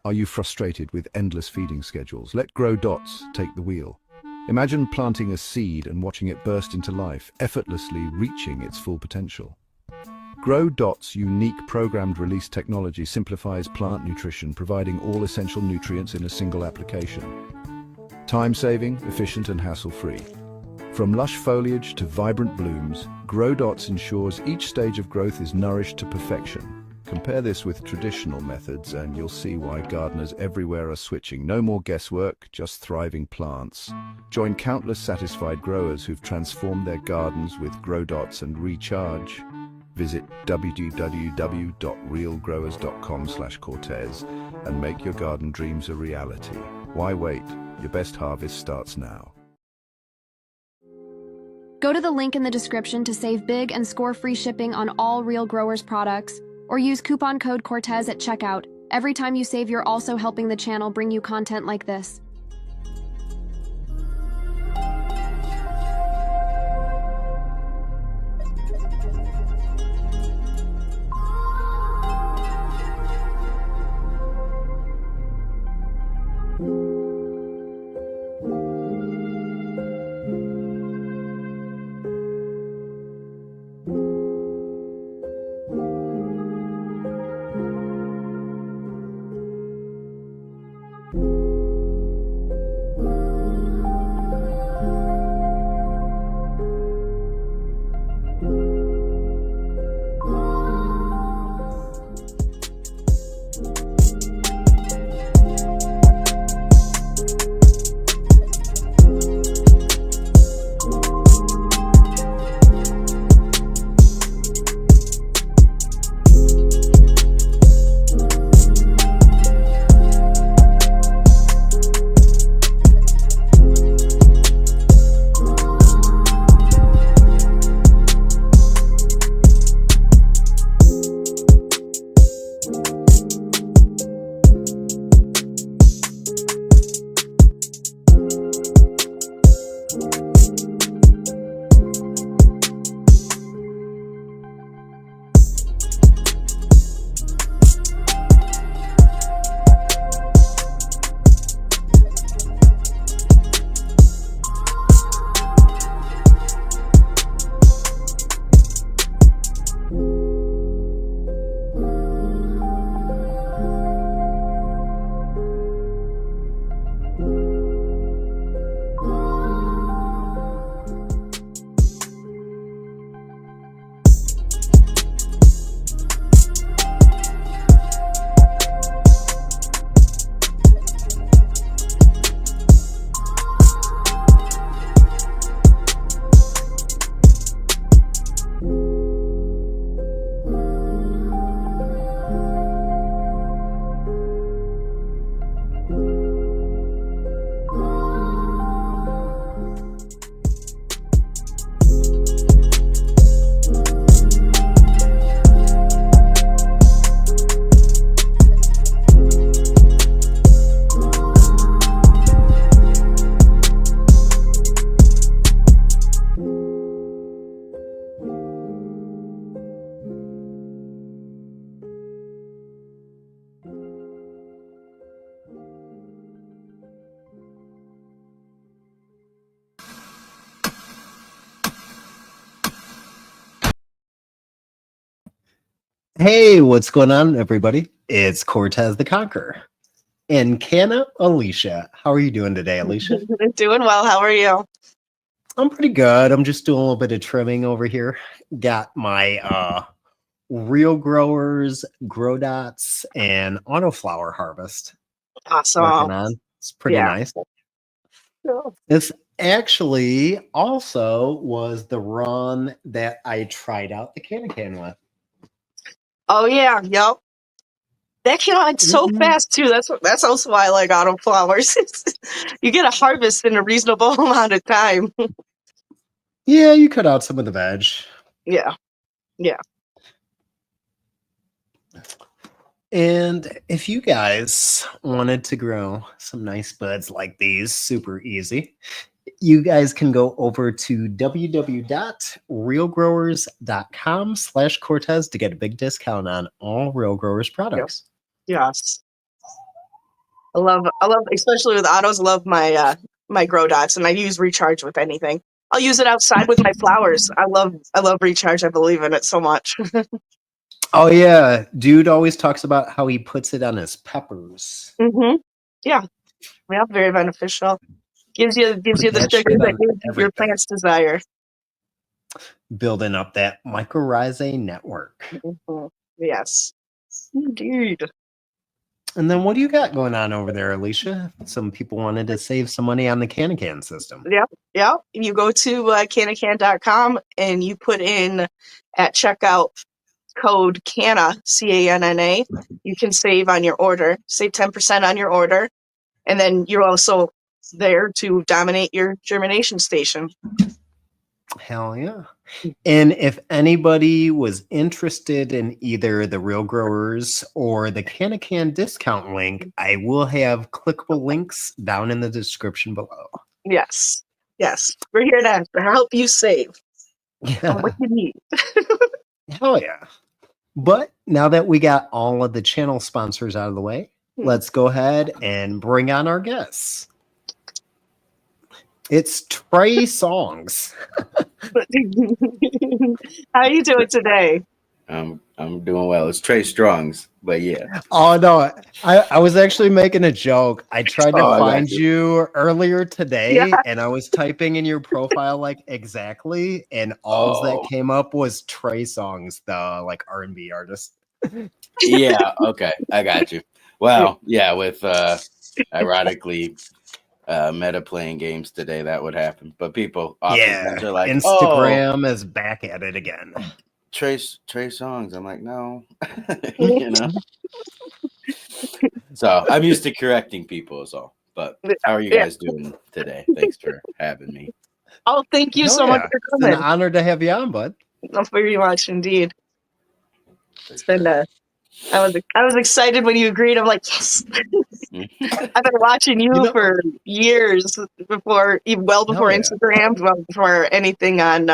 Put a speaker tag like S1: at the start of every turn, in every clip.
S1: Are you frustrated with endless feeding schedules? Let Grow Dots take the wheel. Imagine planting a seed and watching it burst into life, effortlessly reaching its full potential. Grow Dots' unique programmed release technology simplifies plant nutrition, providing all essential nutrients in a single application. Time-saving, efficient and hassle-free. From lush foliage to vibrant blooms, Grow Dots ensures each stage of growth is nourished to perfection. Compare this with traditional methods and you'll see why gardeners everywhere are switching. No more guesswork, just thriving plants. Join countless satisfied growers who've transformed their gardens with Grow Dots and recharge. Visit www.realgrowers.com/Cortez and make your garden dreams a reality. Why wait? Your best harvest starts now.
S2: Go to the link in the description to save big and score free shipping on all Real Growers products, or use coupon code Cortez at checkout. Every time you save, you're also helping the channel bring you content like this.
S3: Hey, what's going on, everybody? It's Cortez the Conqueror and Canna Alicia. How are you doing today, Alicia?
S4: Doing well. How are you?
S3: I'm pretty good. I'm just doing a little bit of trimming over here. Got my Real Growers, Grow Dots, and Autoflower Harvest
S4: Awesome.
S3: working on. It's pretty nice.
S4: Yeah.
S3: This actually also was the run that I tried out the can with.
S4: Oh yeah, yep. That came out so fast too. That's also why I like autoflowers. You get a harvest in a reasonable amount of time.
S3: Yeah, you cut out some of the veg.
S4: Yeah.
S3: And if you guys wanted to grow some nice buds like these, super easy, you guys can go over to www.realgrowers.com/Cortez to get a big discount on all Real Growers products.
S4: Yes. I love, especially with autos. Love my grow dots, and I use recharge with anything. I'll use it outside with my flowers. I love recharge. I believe in it so much.
S3: Oh yeah, dude always talks about how he puts it on his peppers.
S4: Yeah, yeah, very beneficial. Gives
S3: Put
S4: you the
S3: that
S4: sugar
S3: shit
S4: that
S3: on
S4: your
S3: everything.
S4: plants desire.
S3: Building up that mycorrhizae network.
S4: Yes, indeed.
S3: And then what do you got going on over there, Alicia? Some people wanted to save some money on the can system.
S4: Yep, yep. You go to cannacan.com and you put in at checkout code CANNA, CANNA. You can save on your order, save 10% on your order, and then you're also there to dominate your germination station.
S3: Hell yeah. And if anybody was interested in either the Real Growers or the Can discount link, I will have clickable links down in the description below.
S4: Yes, yes. We're here to help you save on what
S3: Yeah.
S4: you need.
S3: Hell yeah. But now that we got all of the channel sponsors out of the way, let's go ahead and bring on our guests. It's Trey Stongz.
S4: How are you doing today?
S5: I'm doing well. It's Trey Stongz, but yeah.
S3: Oh no, I was actually making a joke. I tried to
S5: I got
S3: find you earlier today,
S4: Yeah.
S3: and I was typing in your profile like exactly, and all that came up was Trey Stongz, the like R&B artist.
S5: Yeah, okay. I got you. Well, yeah, with ironically meta playing games today, that would happen. But people oftentimes are like,
S3: Instagram is back at it again.
S5: Trey Stongz. I'm like, no. You know. So I'm used to correcting people is all. But how are you guys doing today? Thanks for having me.
S4: Oh, thank you so much for
S3: It's
S4: coming.
S3: an honor to have you on, bud.
S4: Very much indeed. It's been I was excited when you agreed. I'm like, yes. I've been watching you for years before Instagram, well before anything on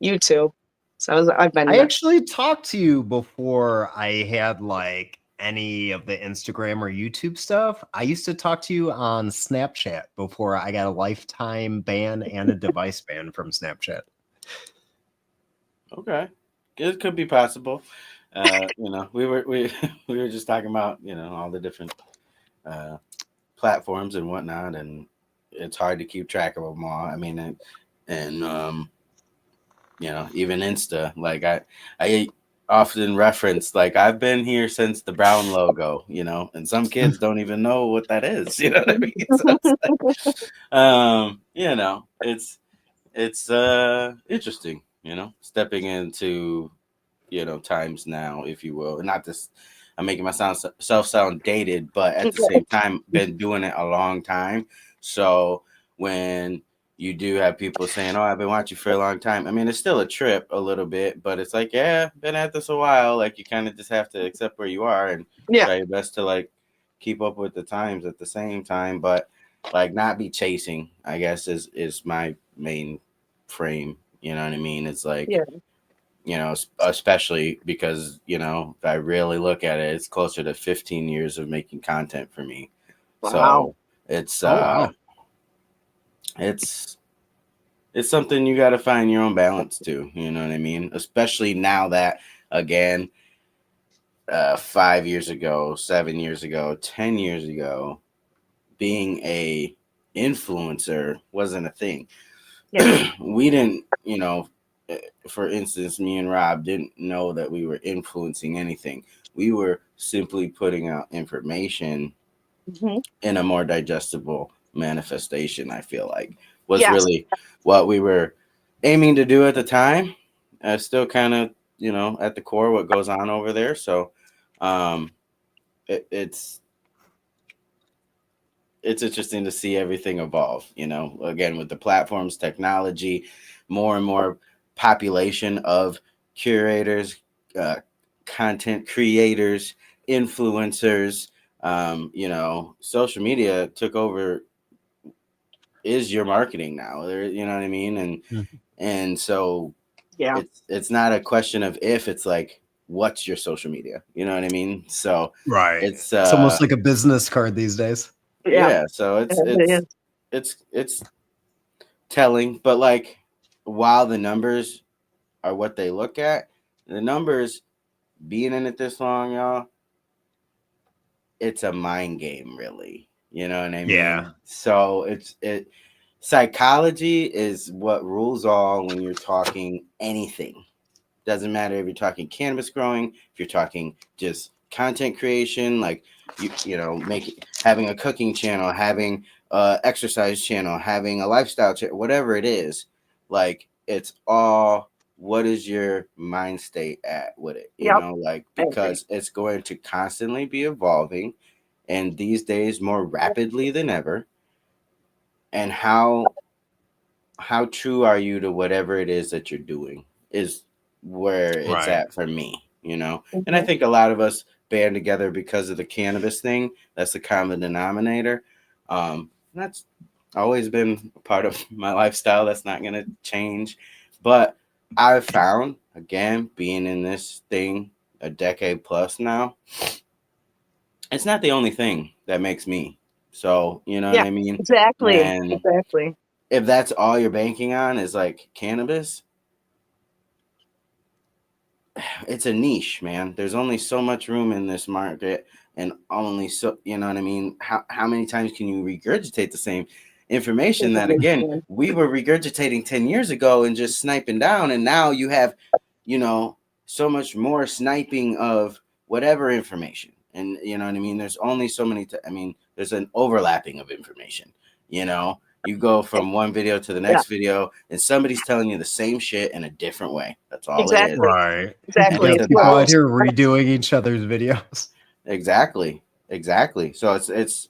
S4: YouTube. So I've been.
S3: I actually talked to you before I had like any of the Instagram or YouTube stuff. I used to talk to you on Snapchat before I got a lifetime ban and a device ban from Snapchat.
S5: Okay, it could be possible. You know, we were just talking about all the different platforms and whatnot, and it's hard to keep track of them all. I mean, and even Insta. Like I often reference like I've been here since the brown logo. And some kids don't even know what that is. You know what I mean? So it's like, it's interesting. Stepping into times now, if you will. Not this, I'm making myself sound dated, but at the same time, been doing it a long time. So when you do have people saying, "Oh, I've been watching for a long time," I mean, it's still a trip a little bit, but it's like, yeah, been at this a while. Like you kind of just have to accept where you are and try your best to like keep up with the times at the same time, but like not be chasing. I guess is my main frame. You know what I mean? It's like. Yeah. Especially because, if I really look at it, it's closer to 15 years of making content for me.
S4: Wow.
S5: So it's it's something you got to find your own balance to, you know what I mean? Especially now that, again, 5 years ago, 7 years ago, 10 years ago, being a influencer wasn't a thing. Yeah. We didn't, for instance, me and Rob didn't know that we were influencing anything. We were simply putting out information in a more digestible manifestation, I feel like, was really what we were aiming to do at the time. Still kind of, at the core what goes on over there. So it's interesting to see everything evolve, again, with the platforms, technology, more and more population of curators, content creators, influencers. Social media took over, is your marketing now. You know what I mean? And so it's not a question of if, it's like what's your social media? You know what I mean? So
S3: Right.
S5: it's
S3: It's almost like a business card these days.
S5: yeah. So
S4: It
S5: it's telling, but like while the numbers are what they look at, the numbers being in it this long, y'all, it's a mind game, really. You know what I mean?
S3: Yeah.
S5: So psychology is what rules all when you're talking anything. Doesn't matter if you're talking cannabis growing, if you're talking just content creation, like having a cooking channel, having a exercise channel, having a lifestyle channel, whatever it is, like it's all what is your mind state at with it, like because it's going to constantly be evolving and these days more rapidly than ever. And how true are you to whatever it is that you're doing is where it's
S3: Right.
S5: at for me, And I think a lot of us band together because of the cannabis thing. That's the common denominator. That's always been a part of my lifestyle. That's not going to change. But I've found, again, being in this thing a decade plus now, it's not the only thing that makes me. So, you know what I mean?
S4: exactly.
S5: And
S4: Exactly.
S5: if that's all you're banking on is like cannabis, it's a niche, man. There's only so much room in this market, and only so, you know what I mean? How many times can you regurgitate the same information that, again, we were regurgitating 10 years ago and just sniping down, and now you have, so much more sniping of whatever information. And you know what I mean? There's only so many, there's an overlapping of information, You go from one video to the next video, and somebody's telling you the same shit in a different way. That's all it is.
S3: Right.
S4: Exactly.
S3: You got people out here redoing each other's videos.
S5: Exactly. So it's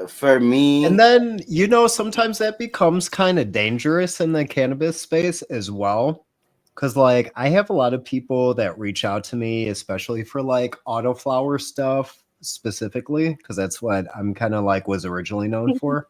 S5: for me.
S3: And then, sometimes that becomes kind of dangerous in the cannabis space as well. Because, like, I have a lot of people that reach out to me, especially for like autoflower stuff specifically, because that's what I'm kind of like was originally known for.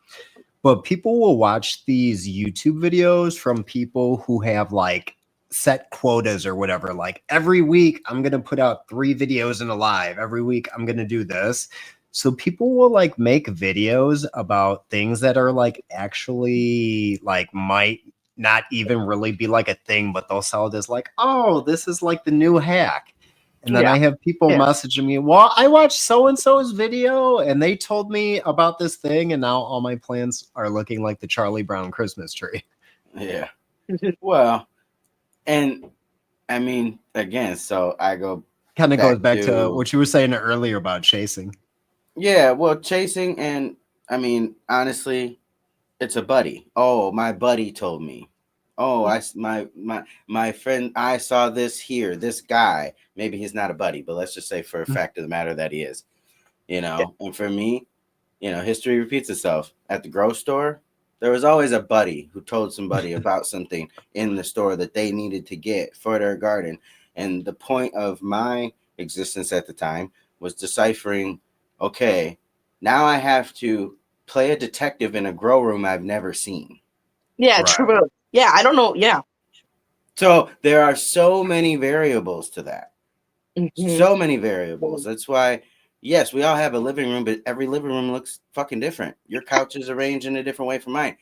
S3: But people will watch these YouTube videos from people who have like set quotas or whatever. Like every week, I'm going to put out 3 videos in a live. Every week, I'm going to do this. So people will like make videos about things that are like actually like might not even really be like a thing, but they'll sell it as like, oh, this is like the new hack. And then I have people messaging me, well, I watched so-and-so's video and they told me about this thing. And now all my plans are looking like the Charlie Brown Christmas tree.
S5: Yeah. Well, and I mean, again, so I go
S3: kind of goes back to what you were saying earlier about chasing.
S5: Yeah. Well, chasing. And I mean, honestly, it's a buddy. Oh, my buddy told me. Oh, my friend, I saw this here. This guy, maybe he's not a buddy, but let's just say for a fact of the matter that he is, And for me, history repeats itself. At the grocery store, there was always a buddy who told somebody about something in the store that they needed to get for their garden. And the point of my existence at the time was deciphering, okay, now I have to play a detective in a grow room I've never seen.
S4: Yeah, true. Yeah, I don't know. Yeah.
S5: So there are so many variables to that. So many variables. That's why, yes, we all have a living room, but every living room looks fucking different. Your couch is arranged in a different way from mine.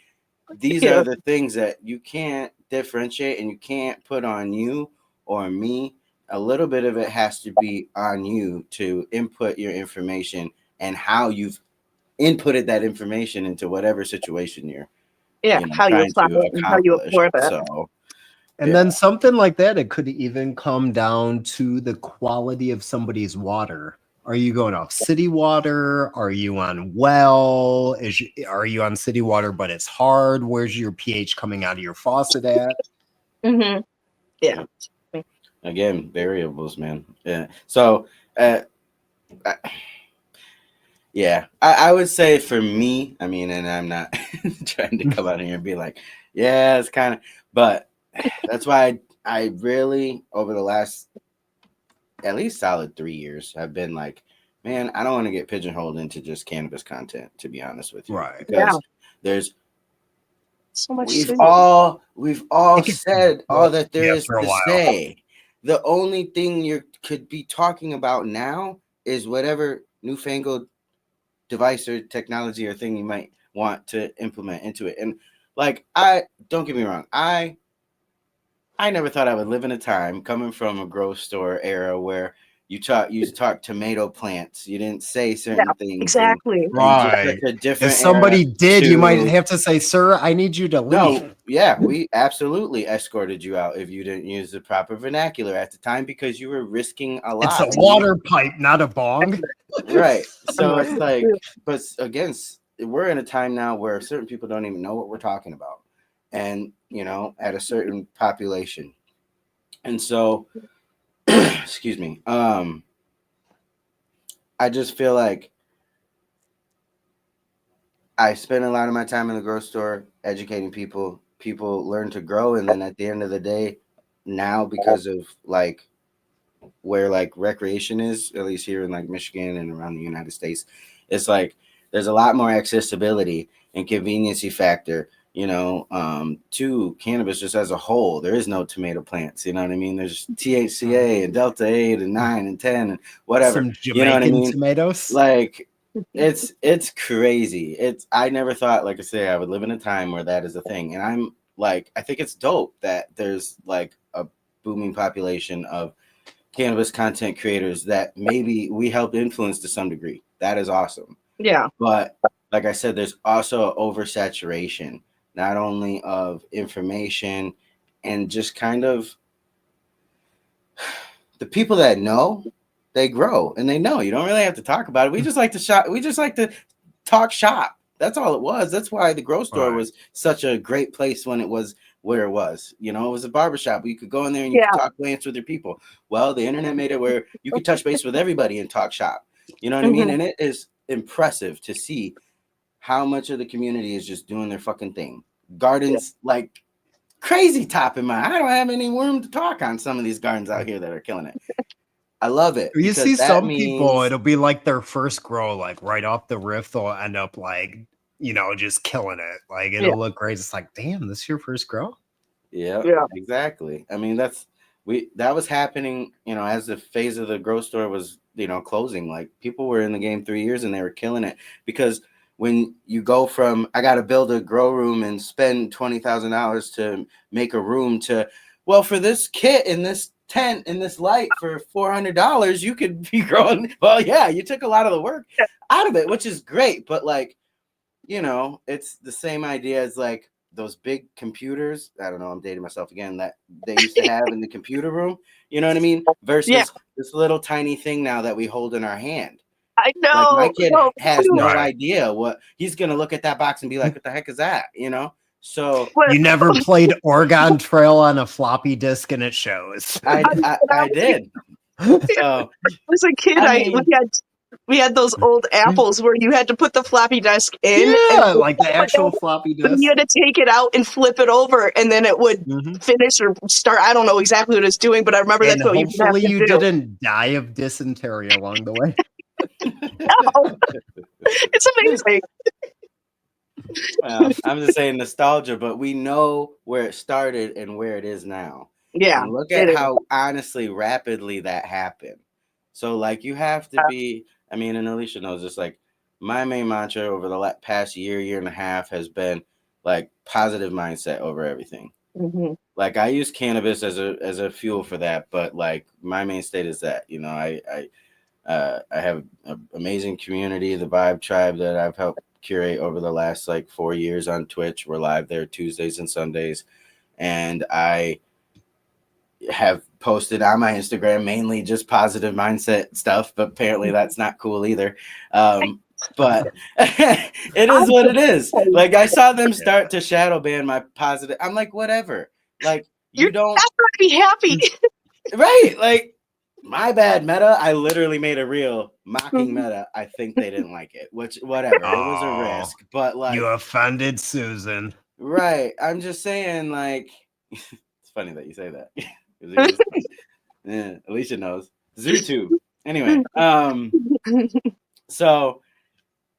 S5: These are the things that you can't differentiate and you can't put on you or me. A little bit of it has to be on you to input your information and how you've inputted that information into whatever situation you're
S4: how you apply it and how you apply that.
S5: So,
S3: and then something like that, it could even come down to the quality of somebody's water. Are you going off city water? Are you on well? Are you on city water, but it's hard? Where's your pH coming out of your faucet at?
S4: Yeah.
S5: Again, variables, man. Yeah. So, I would say for me, I mean, and I'm not trying to come out here and be like, yeah, it's kind of, but that's why I really, over the last at least solid 3 years, have been like, man, I don't want to get pigeonholed into just cannabis content, to be honest with you.
S3: Right.
S5: Because there's
S4: So much.
S5: we've
S4: food.
S5: all
S3: It gets
S5: said all that there
S3: yeah,
S5: is
S3: for a
S5: to
S3: while.
S5: say. The only thing you could be talking about now is whatever newfangled device or technology or thing you might want to implement into it. And like, I don't get me wrong, I never thought I would live in a time coming from a grocery store era where you talk tomato plants. You didn't say certain things.
S4: Exactly.
S5: And just
S3: Right.
S5: such a different
S3: If somebody
S5: era
S3: did, you might
S5: to-
S3: have to say, "Sir, I need you to leave."
S5: No, yeah, we absolutely escorted you out if you didn't use the proper vernacular at the time because you were risking a
S3: It's
S5: lot.
S3: a water pipe, not a bong.
S5: Right. So it's like, but again, we're in a time now where certain people don't even know what we're talking about. And, you know, at a certain population. And so, excuse me, I just feel like I spend a lot of my time in the grocery store educating people. People learn to grow, and then at the end of the day, now because of like where like recreation is, at least here in like Michigan and around the United States, it's like there's a lot more accessibility and conveniency factor, you know, to cannabis just as a whole. There is no tomato plants, you know what I mean? There's THCA and Delta 8 and 9 and 10 and whatever.
S3: Some
S5: You know what I
S3: Jamaican
S5: mean?
S3: tomatoes.
S5: Like it's crazy. I never thought, like I say, I would live in a time where that is a thing. And I'm like, I think it's dope that there's like a booming population of cannabis content creators that maybe we helped influence to some degree. That is awesome.
S4: Yeah.
S5: But like I said, there's also oversaturation, not only of information and just kind of the people that know, they grow and they know. You don't really have to talk about it. We just like to shop. We just like to talk shop. That's all it was. That's why the grocery store was such a great place when it was where it was. You know, it was a barbershop. You could go in there and you could talk plants with your people. Well, the internet made it where you could touch base with everybody and talk shop. You know what I mean? And it is impressive to see how much of the community is just doing their fucking thing. Gardens like crazy top in my. I don't have any room to talk on some of these gardens out here that are killing it. I love it.
S3: You see
S5: that
S3: some
S5: means,
S3: people, it'll be like their first grow, like right off the riff, they'll end up like, you know, just killing it. Like it'll look great. It's like, damn, this is your first grow?
S5: Yeah, exactly. I mean, that was happening, you know, as the phase of the grocery store was, you know, closing. Like people were in the game 3 years and they were killing it because when you go from I got to build a grow room and spend $20,000 to make a room to, well, for this kit in this tent in this light for $400, you could be growing. Well, yeah, you took a lot of the work out of it, which is great. But like, you know, it's the same idea as like those big computers. I don't know, I'm dating myself again, that they used to have in the computer room. You know what I mean? Versus this little tiny thing now that we hold in our hand.
S4: I know.
S5: Like my kid has no
S3: Right.
S5: idea what he's gonna look at that box and be like, "What the heck is that?" You know. So
S3: You never played Oregon Trail on a floppy disk and it shows.
S5: I did. So
S4: as a kid, we had those old apples where you had to put the floppy disk in.
S3: Yeah,
S4: and
S3: like the actual floppy
S4: but
S3: disk.
S4: you had to take it out and flip it over, and then it would finish or start. I don't know exactly what it's doing, but I remember
S3: And
S4: that's what
S3: hopefully
S4: you
S3: you
S4: have to do.
S3: didn't die of dysentery along the way.
S4: No. It's amazing.
S5: well, I'm just saying nostalgia, but we know where it started and where it is now.
S4: Yeah.
S5: And look at how honestly rapidly that happened. So like you have to be, I mean, and Alicia knows this, like my main mantra over the past year and a half has been like positive mindset over everything. Like I use cannabis as a fuel for that, but like my main state is that, you know, I have an amazing community, the Vibe Tribe that I've helped curate over the last like 4 years on Twitch. We're live there Tuesdays and Sundays. And I have posted on my Instagram mainly just positive mindset stuff, but apparently that's not cool either. But it is what it is. Like I saw them start to shadow ban my positive. I'm like, whatever. Like you don't
S4: not gonna be happy.
S5: right. Like my bad, Meta. I literally made a reel mocking Meta. I think they didn't like it, which whatever. It was a risk, but like
S3: you offended Susan.
S5: Right. I'm just saying, like it's funny that you say that. Yeah, Alicia knows. ZooTube. Anyway, so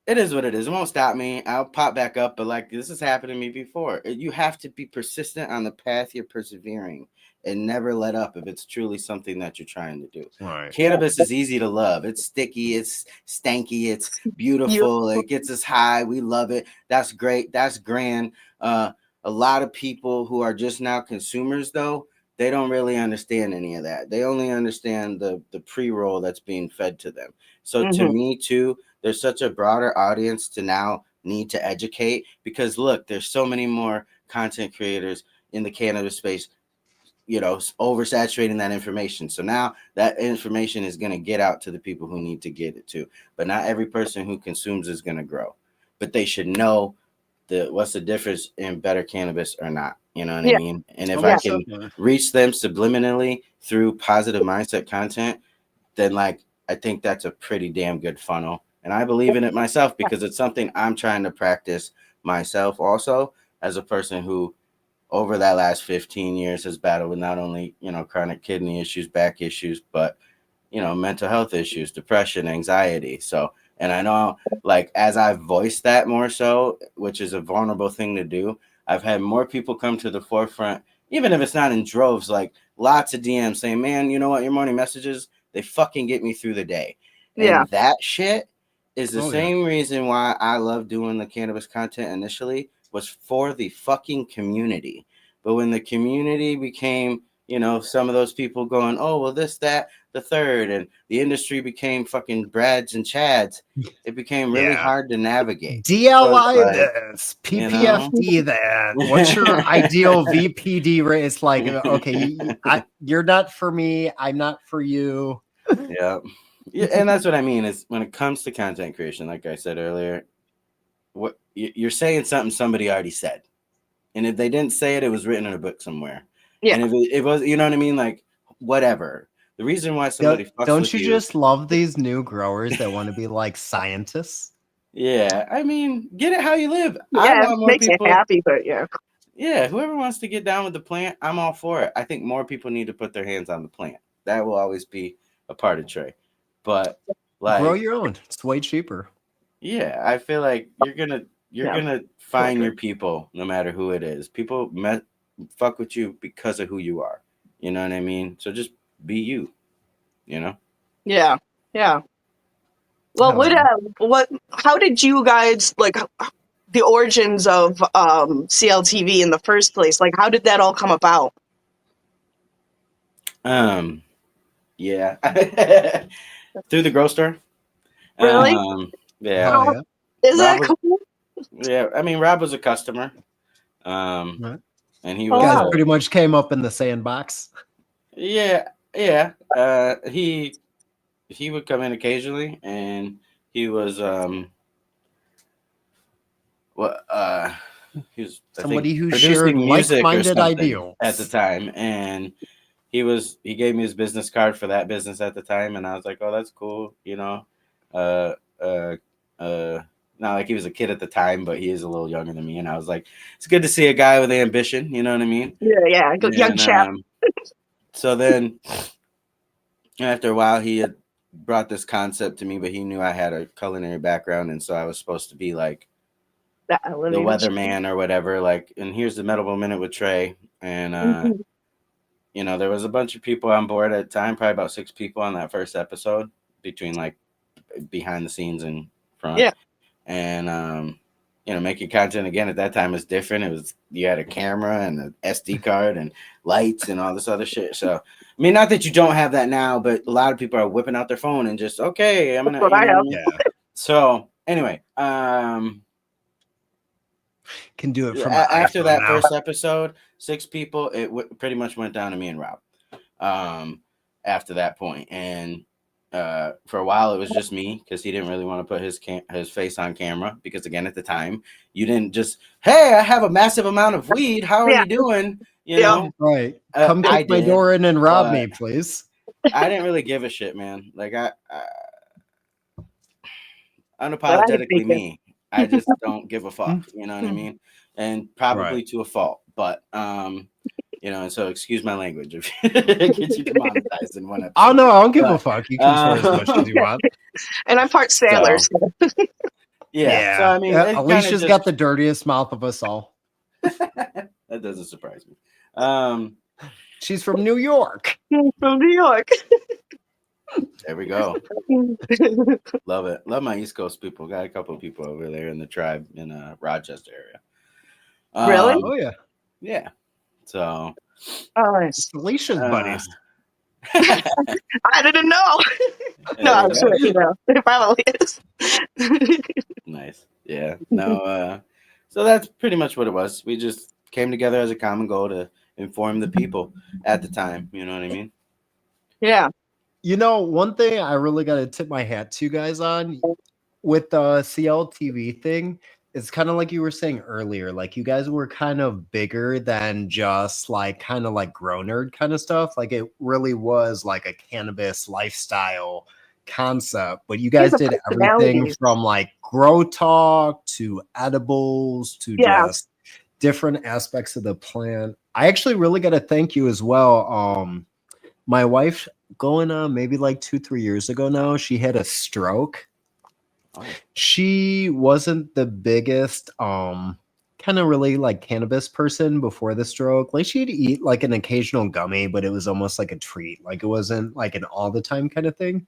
S5: It is what it is. It won't stop me. I'll pop back up, but like this has happened to me before. You have to be persistent on the path you're persevering and never let up if it's truly something that you're trying to do.
S3: Right.
S5: Cannabis is easy to love. It's sticky, it's stanky, it's beautiful. It gets us high. We love it. That's great. That's grand. A lot of people who are just now consumers, though, they don't really understand any of that. They only understand the pre-roll that's being fed to them. So to me, too, there's such a broader audience to now need to educate because look, there's so many more content creators in the cannabis space, you know, oversaturating that information. So now that information is going to get out to the people who need to get it to. But not every person who consumes is going to grow. But they should know what's the difference in better cannabis or not. You know what I mean? And if I can reach them subliminally through positive mindset content, then like I think that's a pretty damn good funnel. And I believe in it myself because it's something I'm trying to practice myself also as a person who over that last 15 years has battled with not only, you know, chronic kidney issues, back issues, but, you know, mental health issues, depression, anxiety. So, and I know like as I've voiced that more so, which is a vulnerable thing to do, I've had more people come to the forefront, even if it's not in droves, like lots of DMs saying, man, you know what, your morning messages, they fucking get me through the day. And that shit is the same reason why I love doing the cannabis content initially was for the fucking community. But when the community became, you know, some of those people going, oh, well, this, that, the third, and the industry became fucking Brads and Chads, it became really hard to navigate.
S3: DLI
S5: so like,
S3: this, PPFD that. What's your ideal VPD rate? It's like, okay, you're not for me. I'm not for you.
S5: Yeah. And that's what I mean is when it comes to content creation, like I said earlier, what you're saying something somebody already said. And if they didn't say it, it was written in a book somewhere. Yeah. And if it was, you know what I mean? Like, whatever. The reason why somebody fucks
S3: don't
S5: with
S3: you just love these new growers that want to be like scientists?
S5: Yeah. I mean, get it how you live.
S4: Yeah,
S5: I want more
S4: makes
S5: people
S4: you happy, but yeah.
S5: Yeah, whoever wants to get down with the plant, I'm all for it. I think more people need to put their hands on the plant. That will always be a part of Trey. But like
S3: grow your own. It's way cheaper.
S5: Yeah, I feel like you're gonna find your people no matter who it is. People fuck with you because of who you are. You know what I mean? So just be you. You know?
S4: Yeah. Yeah. Well, how did you guys like the origins of CLTV in the first place? Like, how did that all come about?
S5: Yeah. Through the grow store.
S4: Really?
S5: Yeah.
S3: Oh, yeah.
S4: Is that cool?
S5: Yeah, I mean Rob was a customer. And he was
S3: guys pretty much came up in the sandbox.
S5: Yeah. He would come in occasionally and he was he was
S3: somebody who shared like-minded ideals
S5: at the time, and he gave me his business card for that business at the time, and I was like, oh, that's cool, you know. Not like he was a kid at the time, but he is a little younger than me, and I was like, it's good to see a guy with ambition, you know what I mean?
S4: Yeah, good young chap.
S5: So then after a while he had brought this concept to me, but he knew I had a culinary background, and so I was supposed to be like the weatherman or whatever, like, and here's the Medical Minute with Trey, and you know, there was a bunch of people on board at the time, probably about 6 people on that first episode, between like behind the scenes and front. Yeah. And you know, making content again at that time was different. It was, you had a camera and an SD card and lights and all this other shit. So I mean, not that you don't have that now, but a lot of people are whipping out their phone and just, okay, I'm gonna.
S4: That's what I have.
S5: Yeah. So anyway,
S3: can do it from
S5: after that first episode, 6 people. It pretty much went down to me and Rob. After that point, and for a while it was just me because he didn't really want to put his face on camera, because again, at the time, you didn't just, hey, I have a massive amount of weed, how are you doing? You know,
S3: right? Come kick my door in and rob me, please.
S5: I didn't really give a shit, man. Like I unapologetically me. I just don't give a fuck. You know what I mean? And probably to a fault, but you know, and so excuse my language if it gets you demonetized in one episode.
S3: Oh no, I don't give a fuck. You can swear as much as you want.
S4: And I'm part sailor. So.
S5: Yeah. So I mean, it kinda
S3: Alicia's
S5: just-
S3: got the dirtiest mouth of us all.
S5: that doesn't surprise me.
S3: She's from New York.
S4: From New York.
S5: There we go. Love it. Love my East Coast people. Got a couple of people over there in the tribe in Rochester area.
S4: Really?
S3: Oh yeah,
S5: Yeah. So
S4: Oh, nice.
S3: it's Alicia's buddies.
S4: I didn't know. No, I'm sure you know. It probably is.
S5: Nice. Yeah. No. So that's pretty much what it was. We just came together as a common goal to inform the people at the time. You know what I mean?
S4: Yeah.
S3: You know, one thing I really got to tip my hat to you guys on with the CLTV thing, it's kind of like you were saying earlier, like you guys were kind of bigger than just like kind of like grow nerd kind of stuff. Like it really was like a cannabis lifestyle concept, but you guys did everything from like grow talk to edibles to just different aspects of the plant. I actually really got to thank you as well. My wife, going on maybe like 2-3 years ago now, she had a stroke. She wasn't the biggest kind of really like cannabis person before the stroke. Like she'd eat like an occasional gummy, but it was almost like a treat. Like it wasn't like an all the time kind of thing.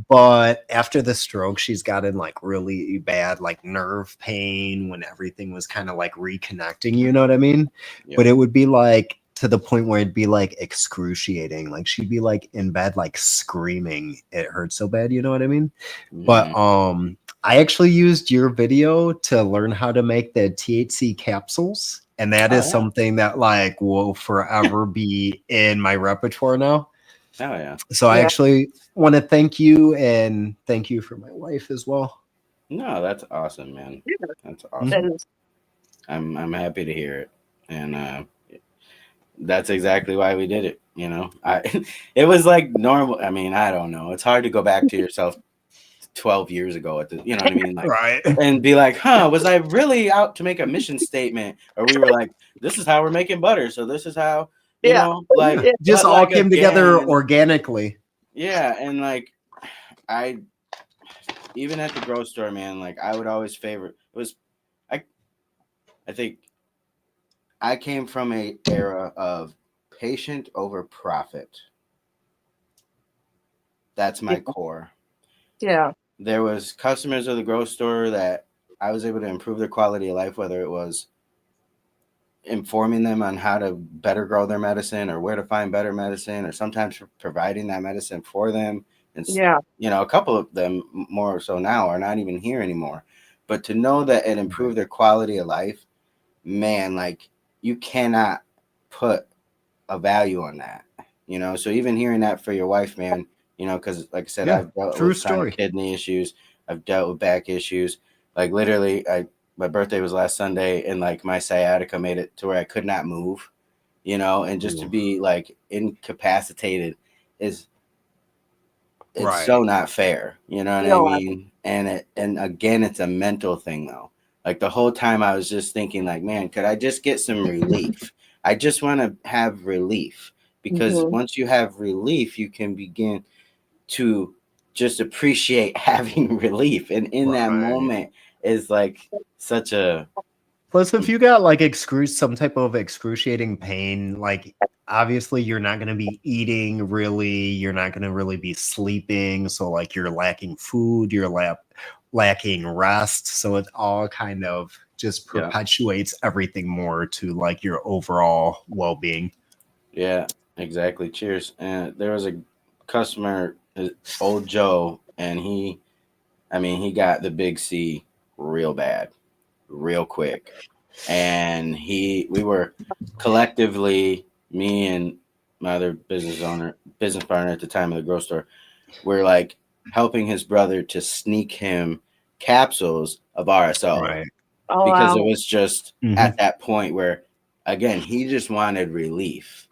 S3: But after the stroke, she's gotten like really bad like nerve pain when everything was kind of like reconnecting, you know what I mean?
S5: Yep.
S3: But it would be like to the point where it'd be like excruciating. Like she'd be like in bed, like screaming. It hurt so bad, you know what I mean? But I actually used your video to learn how to make the THC capsules. And that is something that like will forever be in my repertoire now.
S5: Oh yeah.
S3: So I actually want to thank you and thank you for my wife as well.
S5: No, that's awesome, man. That's awesome. I'm happy to hear it. And that's exactly why we did it. You know, it was like normal. I mean, I don't know. It's hard to go back to yourself 12 years ago at the, you know what I mean? Like,
S3: right.
S5: And be like, was I really out to make a mission statement? Or we were like, this is how we're making butter. So this is how, you know, like
S3: just all like, came together organically.
S5: Yeah. And like, even at the grocery store, man, like I would always favorite, I think I came from a era of patient over profit. That's my core.
S4: Yeah.
S5: There was customers of the grocery store that I was able to improve their quality of life, whether it was informing them on how to better grow their medicine or where to find better medicine, or sometimes providing that medicine for them. And, you know, a couple of them more so now are not even here anymore. But to know that it improved their quality of life, man, like you cannot put a value on that, you know? So even hearing that for your wife, man, you know, because like I said, I've dealt with chronic kidney issues. I've dealt with back issues. Like literally, my birthday was last Sunday, and like my sciatica made it to where I could not move, you know, and just to be like incapacitated it's so not fair, you know what I mean? And again, it's a mental thing though. Like the whole time I was just thinking like, man, could I just get some relief? I just want to have relief, because once you have relief, you can begin to just appreciate having relief. And in that moment is like such a...
S3: Plus, if you got like some type of excruciating pain, like obviously you're not going to be eating really, you're not going to really be sleeping. So like you're lacking food, you're lacking rest. So it all kind of just perpetuates everything more to like your overall well-being.
S5: Yeah, exactly. Cheers. And there was a customer, old Joe, and he got the big C real bad, real quick. And we were collectively, me and my other business partner at the time of the grocery store, we're like helping his brother to sneak him capsules of RSO. Because it was just at that point where, again, he just wanted relief.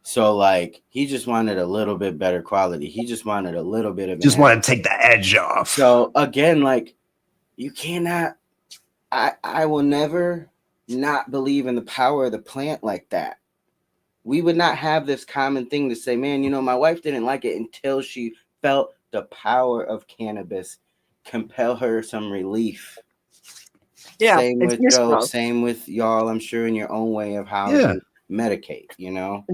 S5: So like he just wanted a little bit better quality. He just wanted a little bit of...
S3: Just want to take the edge off.
S5: So again, like you cannot... I will never not believe in the power of the plant like that. We would not have this common thing to say, man, you know, my wife didn't like it until she felt the power of cannabis compel her some relief.
S4: Yeah,
S5: Same
S4: it's
S5: with
S4: useful.
S5: dope, same with y'all, I'm sure in your own way of how
S3: Yeah.
S5: to medicate, you know?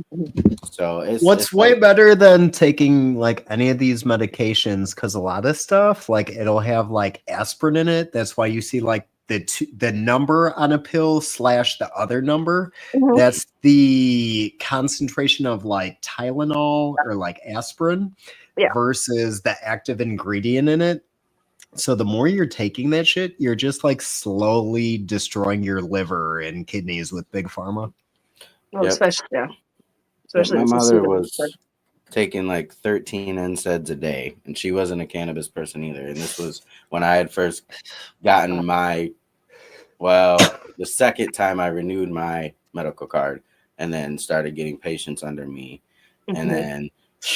S5: So
S3: What's
S5: it's
S3: way
S5: like,
S3: better than taking like any of these medications, because a lot of stuff like it'll have like aspirin in it. That's why you see like the number on a pill / the other number.
S4: Mhm.
S3: That's the concentration of like Tylenol or like aspirin
S4: Yeah.
S3: versus the active ingredient in it. So the more you're taking that shit, you're just like slowly destroying your liver and kidneys with big pharma.
S4: Well,
S5: Yep.
S4: especially
S5: my
S4: with the
S5: mother
S4: pseudo-
S5: was taking like 13 NSAIDs a day, and she wasn't a cannabis person either. And this was when I had first gotten the second time I renewed my medical card and then started getting patients under me. And then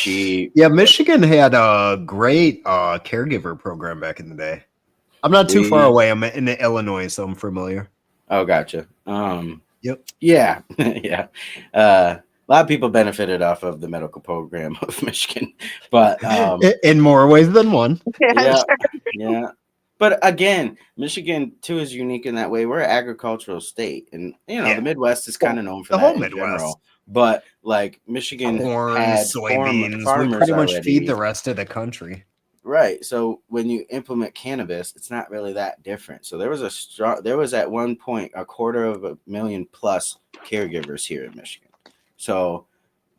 S3: Yeah, Michigan had a great caregiver program back in the day. I'm not too far away. I'm in Illinois, so I'm familiar.
S5: Oh, gotcha.
S3: Yep.
S5: Yeah, yeah. A lot of people benefited off of the medical program of Michigan, but
S3: In more ways than one.
S5: yeah, yeah. But again, Michigan too is unique in that way. We're an agricultural state, and the Midwest is kind of known for
S3: the
S5: that
S3: whole
S5: in
S3: Midwest.
S5: general. But like Michigan
S3: Corn,
S5: had
S3: soybeans. We
S5: farmers
S3: pretty much
S5: already.
S3: feed the rest of the country.
S5: Right. So when you implement cannabis, it's not really that different. So there was at one point 250,000 plus caregivers here in Michigan. So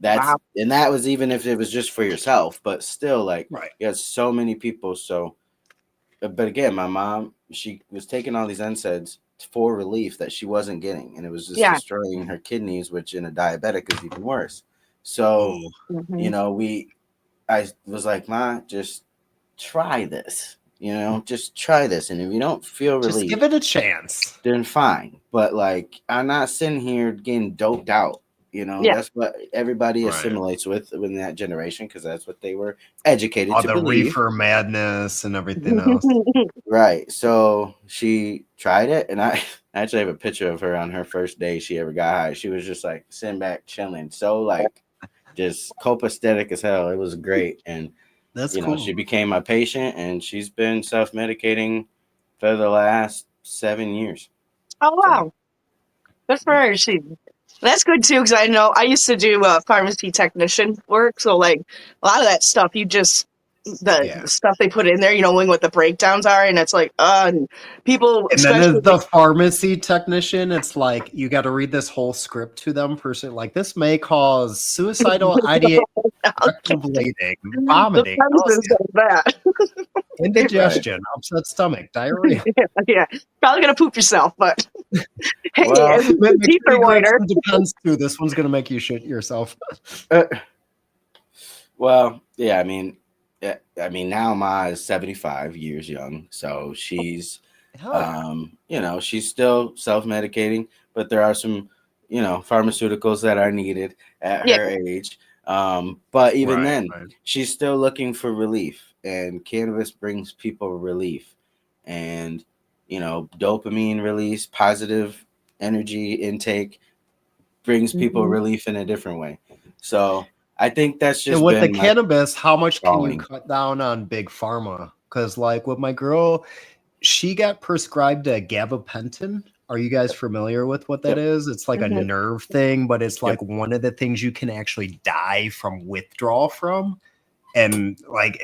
S5: and that was even if it was just for yourself, but still like you had so many people. So, but again, my mom, she was taking all these NSAIDs for relief that she wasn't getting, and it was just destroying her kidneys, which in a diabetic is even worse. So, I was like, Ma, just try this, just try this. And if you don't feel relief,
S3: just give it a chance,
S5: then fine. But like, I'm not sitting here getting doped out. That's what everybody assimilates with in that generation, because that's what they were educated to believe.
S3: Reefer madness and everything else.
S5: Right. So she tried it, and I actually have a picture of her on her first day she ever got high. She was just like sitting back, chilling. So like just copacetic as hell. It was great. And
S3: that's cool.
S5: She became my patient, and she's been self-medicating for the last 7 years.
S4: Oh, wow. That's very interesting. That's good too, because I know I used to do pharmacy technician work. So like a lot of that stuff, the stuff they put in there, knowing what the breakdowns are, and it's like, and people.
S3: And then as the pharmacy technician, it's like you got to read this whole script to them. Person like this may cause suicidal ideation, bleeding, vomiting, indigestion, upset stomach, diarrhea.
S4: Yeah, probably gonna poop yourself, but hey,
S3: teeth are whiter. Depends too. This one's gonna make you shit yourself.
S5: Well, yeah, I mean, now Ma is 75 years young, so she's, she's still self-medicating, but there are some, pharmaceuticals that are needed at her age. But even then, she's still looking for relief, and cannabis brings people relief, and dopamine release, positive energy intake brings people relief in a different way. So I think that's just
S3: with the cannabis. How much can you cut down on big pharma? Because like with my girl, she got prescribed a gabapentin. Are you guys familiar with what that is? It's like a nerve thing, but it's like one of the things you can actually die from withdrawal from. And like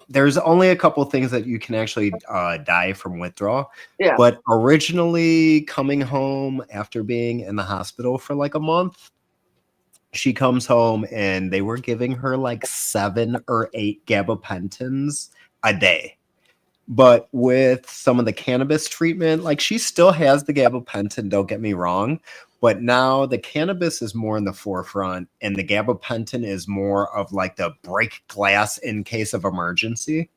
S3: there's only a couple of things that you can actually die from withdrawal.
S4: Yeah.
S3: But originally coming home after being in the hospital for like a month, she comes home and they were giving her like 7 or 8 gabapentins a day. But with some of the cannabis treatment, like she still has the gabapentin, don't get me wrong. But now the cannabis is more in the forefront, and the gabapentin is more of like the break glass in case of emergency.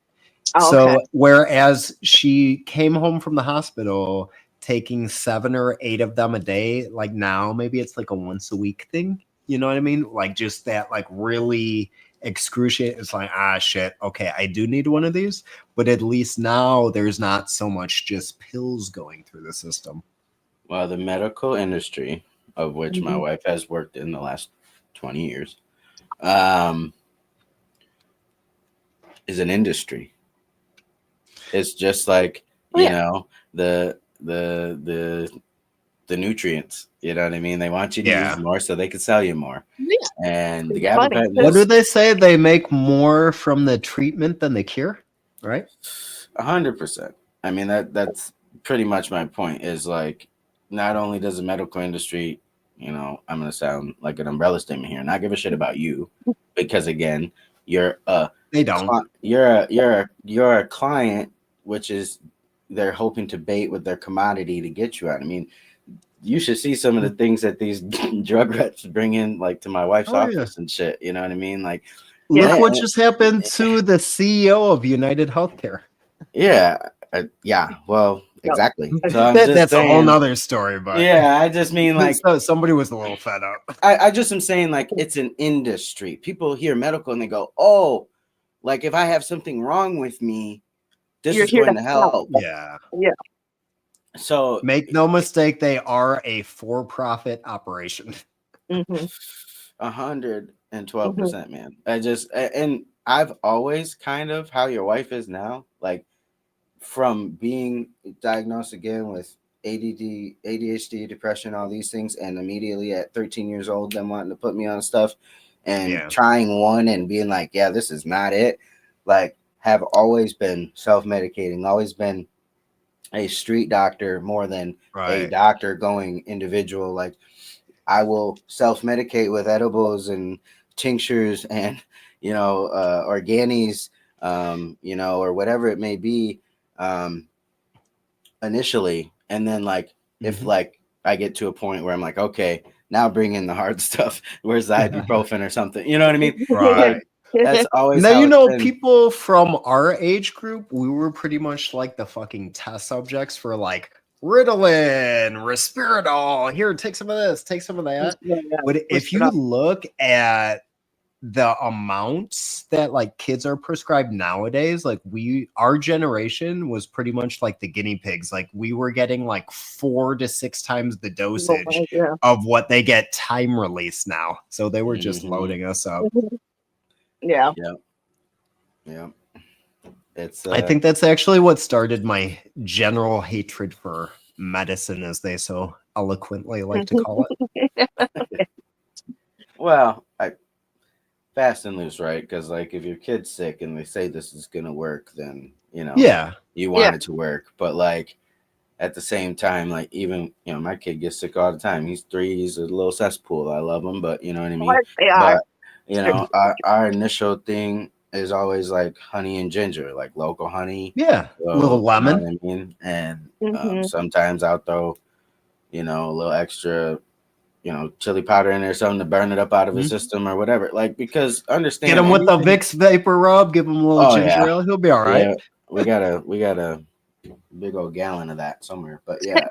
S3: So whereas she came home from the hospital taking 7 or 8 of them a day, like now maybe it's like a once a week thing. You know what I mean? Like just that like really excruciating. It's like, shit. Okay, I do need one of these, but at least now there's not so much just pills going through the system.
S5: Well, the medical industry, of which my wife has worked in the last 20 years, is an industry. It's just like,
S4: Oh,
S5: you
S4: yeah.
S5: know, the nutrients. You know what I mean? They want you to use more so they can sell you more.
S4: Yeah.
S5: And the
S4: It's funny.
S5: gabapentin
S3: What do
S5: is
S3: they say? They make more from the treatment than the cure, right?
S5: 100%. I mean, that's pretty much my point. Is like, not only does the medical industry, I'm gonna sound like an umbrella statement here, not give a shit about you, because again, you're
S3: They don't.
S5: you're a client, which is they're hoping to bait with their commodity to get you out. I mean, you should see some of the things that these drug reps bring in, like to my wife's office and shit. You know what I mean? Like,
S3: Look
S4: Yeah.
S3: what just happened to the CEO of United Healthcare.
S5: yeah, well, exactly. So I'm just
S3: That's
S5: saying,
S3: a whole nother story, but
S5: yeah, I just mean like,
S3: somebody was a little fed up.
S5: I just am saying like it's an industry. People hear medical and they go, oh, like if I have something wrong with me, this
S4: You're
S5: is
S4: here
S5: going
S4: to
S5: to help.
S3: Yeah.
S5: So
S3: Make no mistake, they are a for-profit operation.
S4: Mm-hmm.
S5: 112%, man. And I've always kind of how your wife is now, like from being diagnosed again with ADD, ADHD, depression, all these things, and immediately at 13 years old, them wanting to put me on stuff and trying one and being like, yeah, this is not it. Like, have always been self-medicating, always been a street doctor more than a doctor going individual. Like, I will self-medicate with edibles and tinctures and, organies, or whatever it may be, initially. And then like, if like I get to a point where I'm like, okay, now bring in the hard stuff. Where's the ibuprofen or something? You know what I mean?
S3: Right.
S5: Like, that's always
S3: Now,
S5: how it's been.
S3: people from our age group, we were pretty much like the fucking test subjects for like Ritalin, Risperdal. Here, take some of this, take some of that. But if you look at the amounts that like kids are prescribed nowadays, like our generation was pretty much like the guinea pigs. Like we were getting like 4 to 6 times the dosage of what they get time release now. So they were just loading us up.
S4: Yeah.
S5: It's
S3: I think that's actually what started my general hatred for medicine, as they so eloquently like to call it.
S5: Well, fast and loose, right? Because like if your kid's sick and they say this is gonna work, then you want it to work. But like at the same time, like even my kid gets sick all the time. He's 3, he's a little cesspool. I love him, but you know what I mean. But our initial thing is always like honey and ginger, like local honey.
S3: Yeah, a little lemon.
S5: You know what I mean? And sometimes I'll throw, a little extra, chili powder in there, something to burn it up out of his system or whatever. Like, because understand,
S3: get him with the Vicks vapor rub, give him a little ginger ale, he'll be all right.
S5: Yeah, we got a big old gallon of that somewhere. But yeah,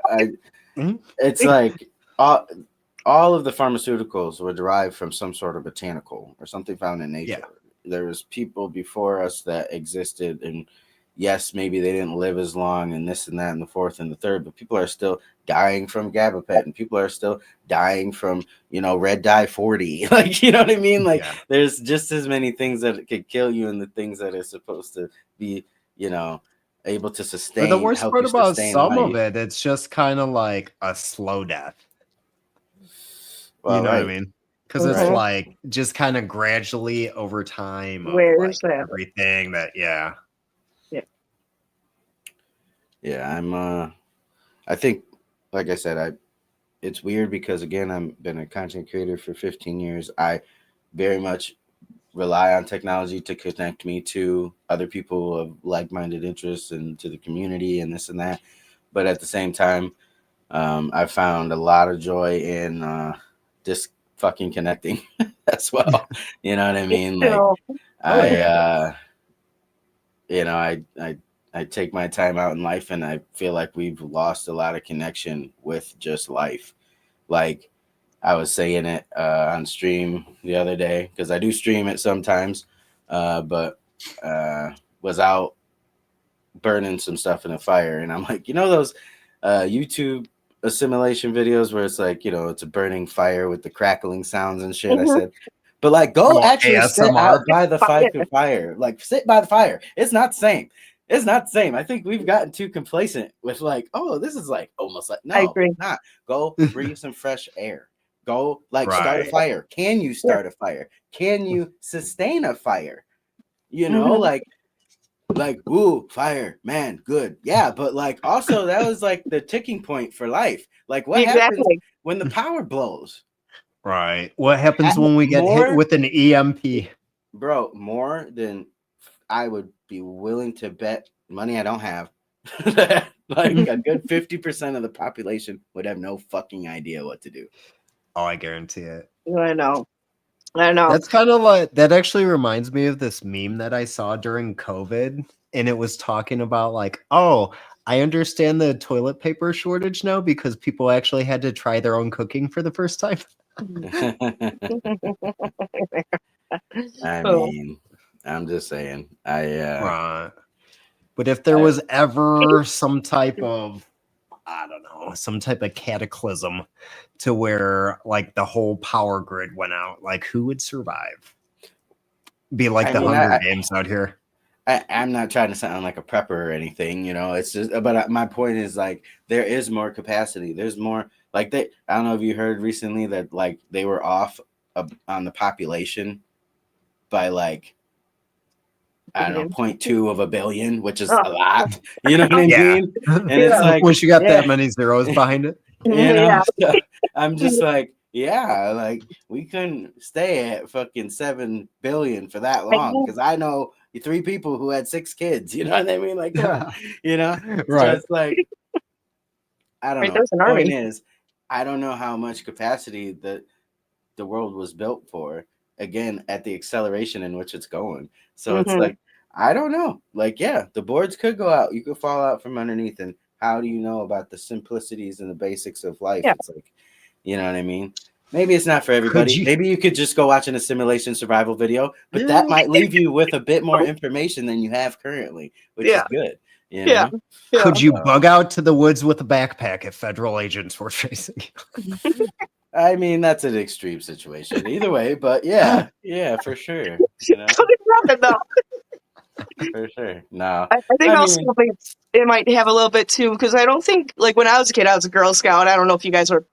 S5: it's like all of the pharmaceuticals were derived from some sort of botanical or something found in nature. Yeah. There was people before us that existed, and yes, maybe they didn't live as long and this and that and the fourth and the third, but people are still dying from gabapentin. People are still dying from, red dye 40. Like, you know what I mean? Like there's just as many things that could kill you and the things that are supposed to be, able to sustain.
S3: But the worst part about some of it, it's just kind of like a slow death. Well, you know what I mean? Because it's like just kind of gradually over time of like everything that, Yeah,
S5: I think, like I said, it's weird because again, I've been a content creator for 15 years. I very much rely on technology to connect me to other people of like-minded interests and to the community and this and that. But at the same time, I found a lot of joy in just fucking connecting as well. You know what I mean? Like I take my time out in life, and I feel like we've lost a lot of connection with just life. Like I was saying it on stream the other day, because I do stream it sometimes, but was out burning some stuff in a fire. And I'm like, those YouTube assimilation videos where it's like, it's a burning fire with the crackling sounds and shit. I said, but like, go actually sit out by the fire. Like sit by the fire. It's not the same. It's not the same. I think we've gotten too complacent with like, oh, this is like almost like
S4: I
S5: no,
S4: agree.
S5: it's not. Go breathe some fresh air. Go like start a
S3: Right.
S5: fire. Can you start a fire? Can you sustain a fire? You know,
S4: Mhm.
S5: like ooh, fire, man, good. Yeah, but like also that was like the ticking point for life. Like what happens
S4: Exactly.
S5: when the power blows?
S3: Right. What happens when we get hit
S5: More,
S3: with an EMP?
S5: bro, more than I would be willing to bet money I don't have. That like a good 50% of the population would have no fucking idea what to do.
S3: Oh, I guarantee it.
S4: I know. I know.
S3: That's kind of like that actually reminds me of this meme that I saw during COVID, and it was talking about like, oh, I understand the toilet paper shortage now because people actually had to try their own cooking for the first time.
S5: I
S4: Oh.
S5: mean, I'm just saying.
S3: Right. But if there was ever some type of, I don't know, some type of cataclysm to where like the whole power grid went out, like who would survive? Be like
S5: I
S3: the
S5: mean,
S3: Hunger Games out here.
S5: I'm not trying to sound like a prepper or anything, you know. It's just, but my point is like there is more capacity. There's more like they. I don't know if you heard recently that like they were off on the population by like I don't know 0.2 of a billion, which is a lot. You know what I
S3: Yeah.
S5: mean? And it's like
S3: Once you got
S5: yeah,
S3: that many zeros behind it.
S5: you know.
S4: Yeah.
S5: So I'm just like yeah, like we couldn't stay at fucking 7 billion for that long because I know 3 people who had 6 kids. You know what I mean? Like, come on, you know. So
S3: Right.
S5: it's like I don't
S4: Right,
S5: know.
S4: there's an
S5: The point
S4: army.
S5: is, I don't know how much capacity the world was built for. Again, at the acceleration in which it's going. So it's
S4: Mhm.
S5: like I don't know. Like, yeah, the boards could go out. You could fall out from underneath. And how do you know about the simplicities and the basics of life?
S4: Yeah.
S5: It's like, you know what I mean? Maybe it's not for
S3: Could
S5: everybody.
S3: you?
S5: Maybe you could just go watch an assimilation survival video, but that might leave you with a bit more information than you have currently, which is
S4: Yeah.
S5: good. You
S4: Yeah.
S5: know?
S4: Yeah.
S3: Could you bug out to the woods with a backpack if federal agents were chasing you?
S5: I mean, that's an extreme situation either way, but yeah, for sure. You know,
S4: Could happen though.
S5: for sure. No,
S4: I think
S5: I
S4: also
S5: mean,
S4: it might have a little bit too because I don't think like when I was a kid I was a Girl Scout. I don't know if you guys were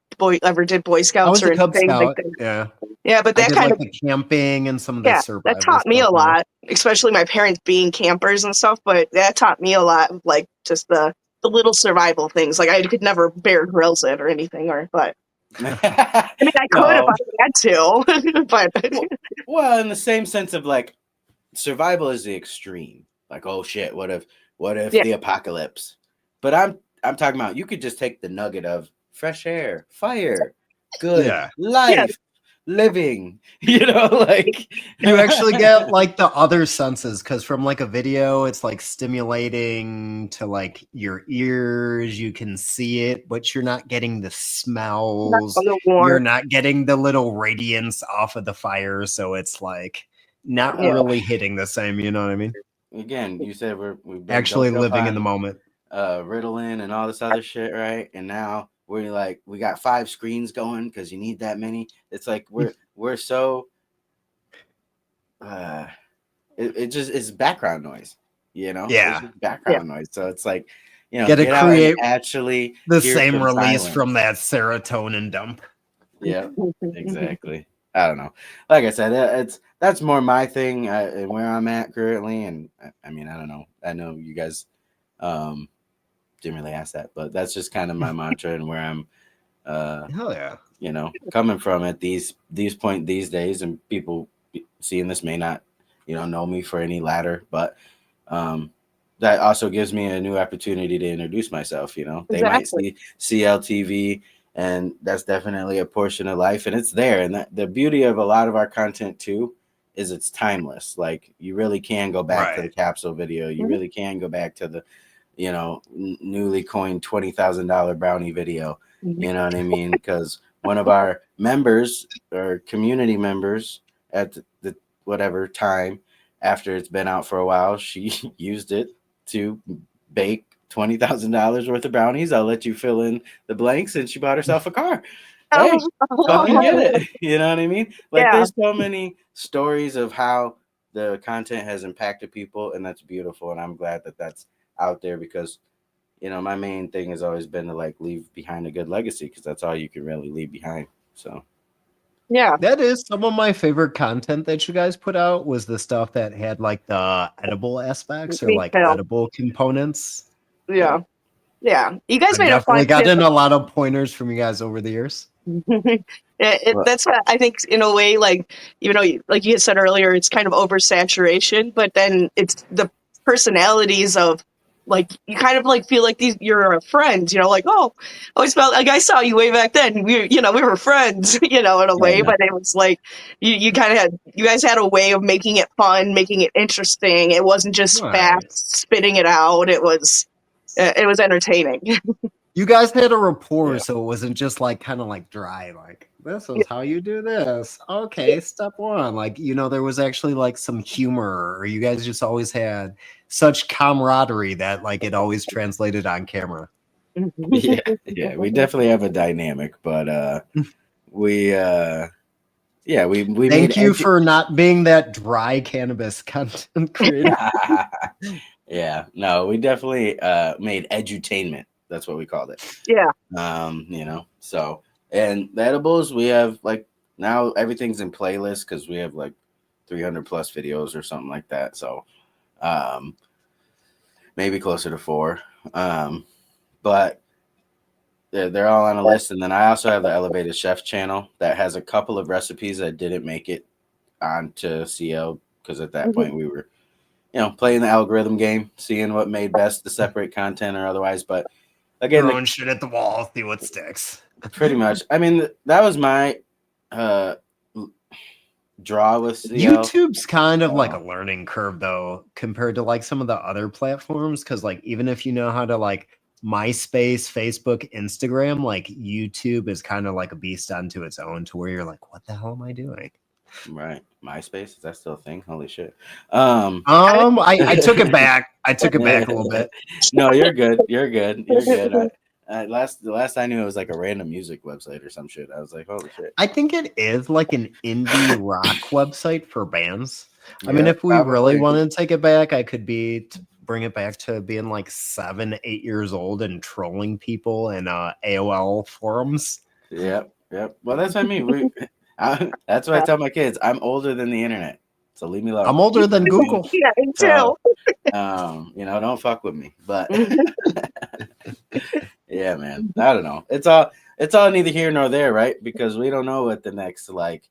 S4: ever did Boy
S3: I
S4: Scouts
S3: was
S4: or
S3: a Cub
S4: anything like
S3: Scout.
S4: that.
S3: Yeah.
S4: Yeah, but
S3: I
S4: that
S3: did
S4: kind
S3: like
S4: of
S3: the camping and some of the
S4: that
S3: survival
S4: taught me a
S3: stuff, yeah.
S4: lot, especially my parents being campers and stuff. But that taught me a lot of like just the little survival things. Like I could never Bear Grylls it or anything, but I mean I could if
S5: no.
S4: I had to, but
S5: Well, in the same sense of like survival is the extreme. Like, oh shit, what if
S4: yeah,
S5: the apocalypse? But I'm talking about you could just take the nugget of fresh air, fire, good
S3: Yeah.
S5: life, living. You know, like
S3: You actually get like the other senses because from like a video, it's like stimulating to like your ears. You can see it, but you're not getting the smells.
S4: a little
S3: You're
S4: warm.
S3: not getting the little radiance off of the fire. So it's like not
S4: Yeah.
S3: really hitting the same. You know what I mean?
S5: again, you said we've been
S3: Actually
S5: doped up
S3: living in the
S5: on
S3: moment.
S5: Ritalin and all this other shit, right? And now we're like, we got 5 screens going because you need that many. It's like we're so it just is background noise, you know?
S3: Yeah.
S5: It's just background noise. So it's like, you know,
S3: Gotta
S5: get out
S3: create
S5: and actually
S3: the
S5: hear
S3: same
S5: some
S3: release
S5: silence.
S3: from that serotonin dump.
S5: Yeah, exactly. I don't know. Like I said, that's more my thing and where I'm at currently. And I mean, I don't know. I know you guys didn't really ask that, but that's just kind of my mantra and where I'm
S3: Hell yeah.
S5: you know, coming from at these point these days. And people seeing this may not, you know me for any latter, but that also gives me a new opportunity to introduce myself. You know, they might see CLTV, and that's definitely a portion of life, and it's there. And the beauty of a lot of our content too is it's timeless. Like you really can go back to the capsule video. You really can go back to the, you know, newly coined $20,000 brownie video. You know what I mean? Because one of our members or community members at the whatever time after it's been out for a while, she used it to bake $20,000 worth of brownies. I'll let you fill in the blanks, and she bought herself a car. Hey, fucking get it. You know what I mean? Like there's so many stories of how the content has impacted people, and that's beautiful. And I'm glad that that's out there because, you know, my main thing has always been to like leave behind a good legacy because that's all you can really leave behind. So
S4: Yeah.
S3: That is some of my favorite content that you guys put out was the stuff that had like the edible aspects or
S4: Me
S3: like
S4: too.
S3: edible components.
S4: Yeah. Yeah. You guys
S3: I've
S4: made a fun
S3: definitely gotten a lot of pointers from you guys over the years.
S5: Well-
S4: that's what I think in a way, like, you know, like you had said earlier, it's kind of oversaturation, but then it's the personalities of like, you kind of like feel like you're friends, you know, like, oh, I always felt like I saw you way back then. We were friends, you know, in a way,
S5: Yeah.
S4: but it was like, you guys had a way of making it fun, making it interesting. It wasn't just
S3: Right.
S4: fast spitting it out. It was entertaining.
S3: You guys had a rapport,
S5: Yeah.
S3: so it wasn't just like kind of like dry, like this is how you do this. Okay, step one. Like, you know, there was actually like some humor, or you guys just always had such camaraderie that like it always translated on camera.
S5: Yeah, we definitely have a dynamic, but we we
S3: Thank
S5: made
S3: you for not being that dry cannabis content creator.
S5: Yeah, no, we definitely made edutainment. That's what we called it.
S4: Yeah.
S5: You know, so and the edibles we have like now everything's in playlists because we have like 300 plus videos or something like that. So maybe closer to 4. But they're all on a list. And then I also have the Elevated Chef channel that has a couple of recipes that didn't make it onto CL because at that point we were, you know, playing the algorithm game, seeing what made best to separate content or otherwise. But again,
S3: Throwing shit at the wall, see what sticks.
S5: pretty much. I mean, that was my draw with CL.
S3: YouTube's kind of like a learning curve though, compared to like some of the other platforms. Cause like even if you know how to like MySpace, Facebook, Instagram, like YouTube is kind of like a beast unto its own to where you're like, what the hell am I doing?
S5: Right. MySpace, is that still a thing? Holy shit.
S3: I took it back. I took it back a little bit.
S5: No, you're good. You're good. You're good. The last I knew it was like a random music website or some shit. I was like, holy shit.
S3: I think it is like an indie rock website for bands. I mean,
S5: Yeah,
S3: if we really
S5: probably.
S3: wanted to take it back, I could bring it back to being like 7, 8 years old and trolling people in AOL forums.
S5: Yep. Well, that's what I mean. That's what I tell my kids. I'm older than the internet, so leave me alone.
S3: I'm older than Google.
S4: Yeah, me too.
S5: So, you know, don't fuck with me. But yeah, man. I don't know. It's all neither here nor there, right? Because we don't know what the next like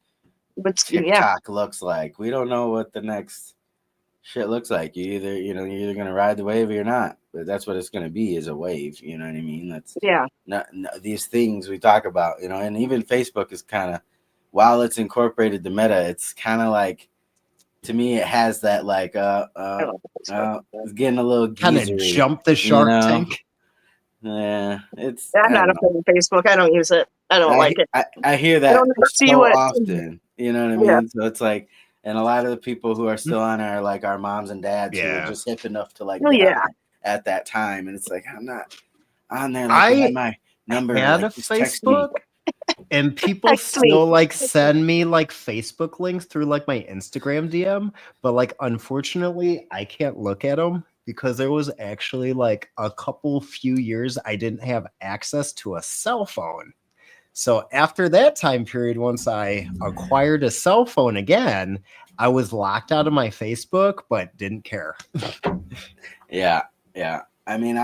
S5: TikTok looks like. We don't know what the next shit looks like. You're either gonna ride the wave or you're not. But that's what it's gonna be, is a wave. You know what I mean? That's not these things we talk about, you know, and even Facebook is kind of, while it's incorporated the meta, it's kind of like, to me, it has that like it's getting a little
S3: Kind of
S5: geezery,
S3: jump the shark tank.
S5: Yeah, it's.
S4: I'm not a fan of Facebook. I don't use it. I don't like it.
S5: I hear that
S4: see
S5: so
S4: what-
S5: often. You know what I mean?
S4: Yeah.
S5: So it's like, and a lot of the people who are still on are like our moms and dads who
S3: Yeah.
S5: were just hip enough to like
S4: Oh,
S5: get
S4: yeah.
S5: on it at that time, and it's like, I'm not on there.
S3: I
S5: Like, my number.
S3: had
S5: like,
S3: a
S5: just text me.
S3: Facebook, and people
S4: Text me.
S3: still like send me like Facebook links through like my Instagram DM, but like unfortunately I can't look at them because there was actually like a few years I didn't have access to a cell phone. So after that time period, once I acquired a cell phone again, I was locked out of my Facebook, but didn't care.
S5: Yeah. I mean,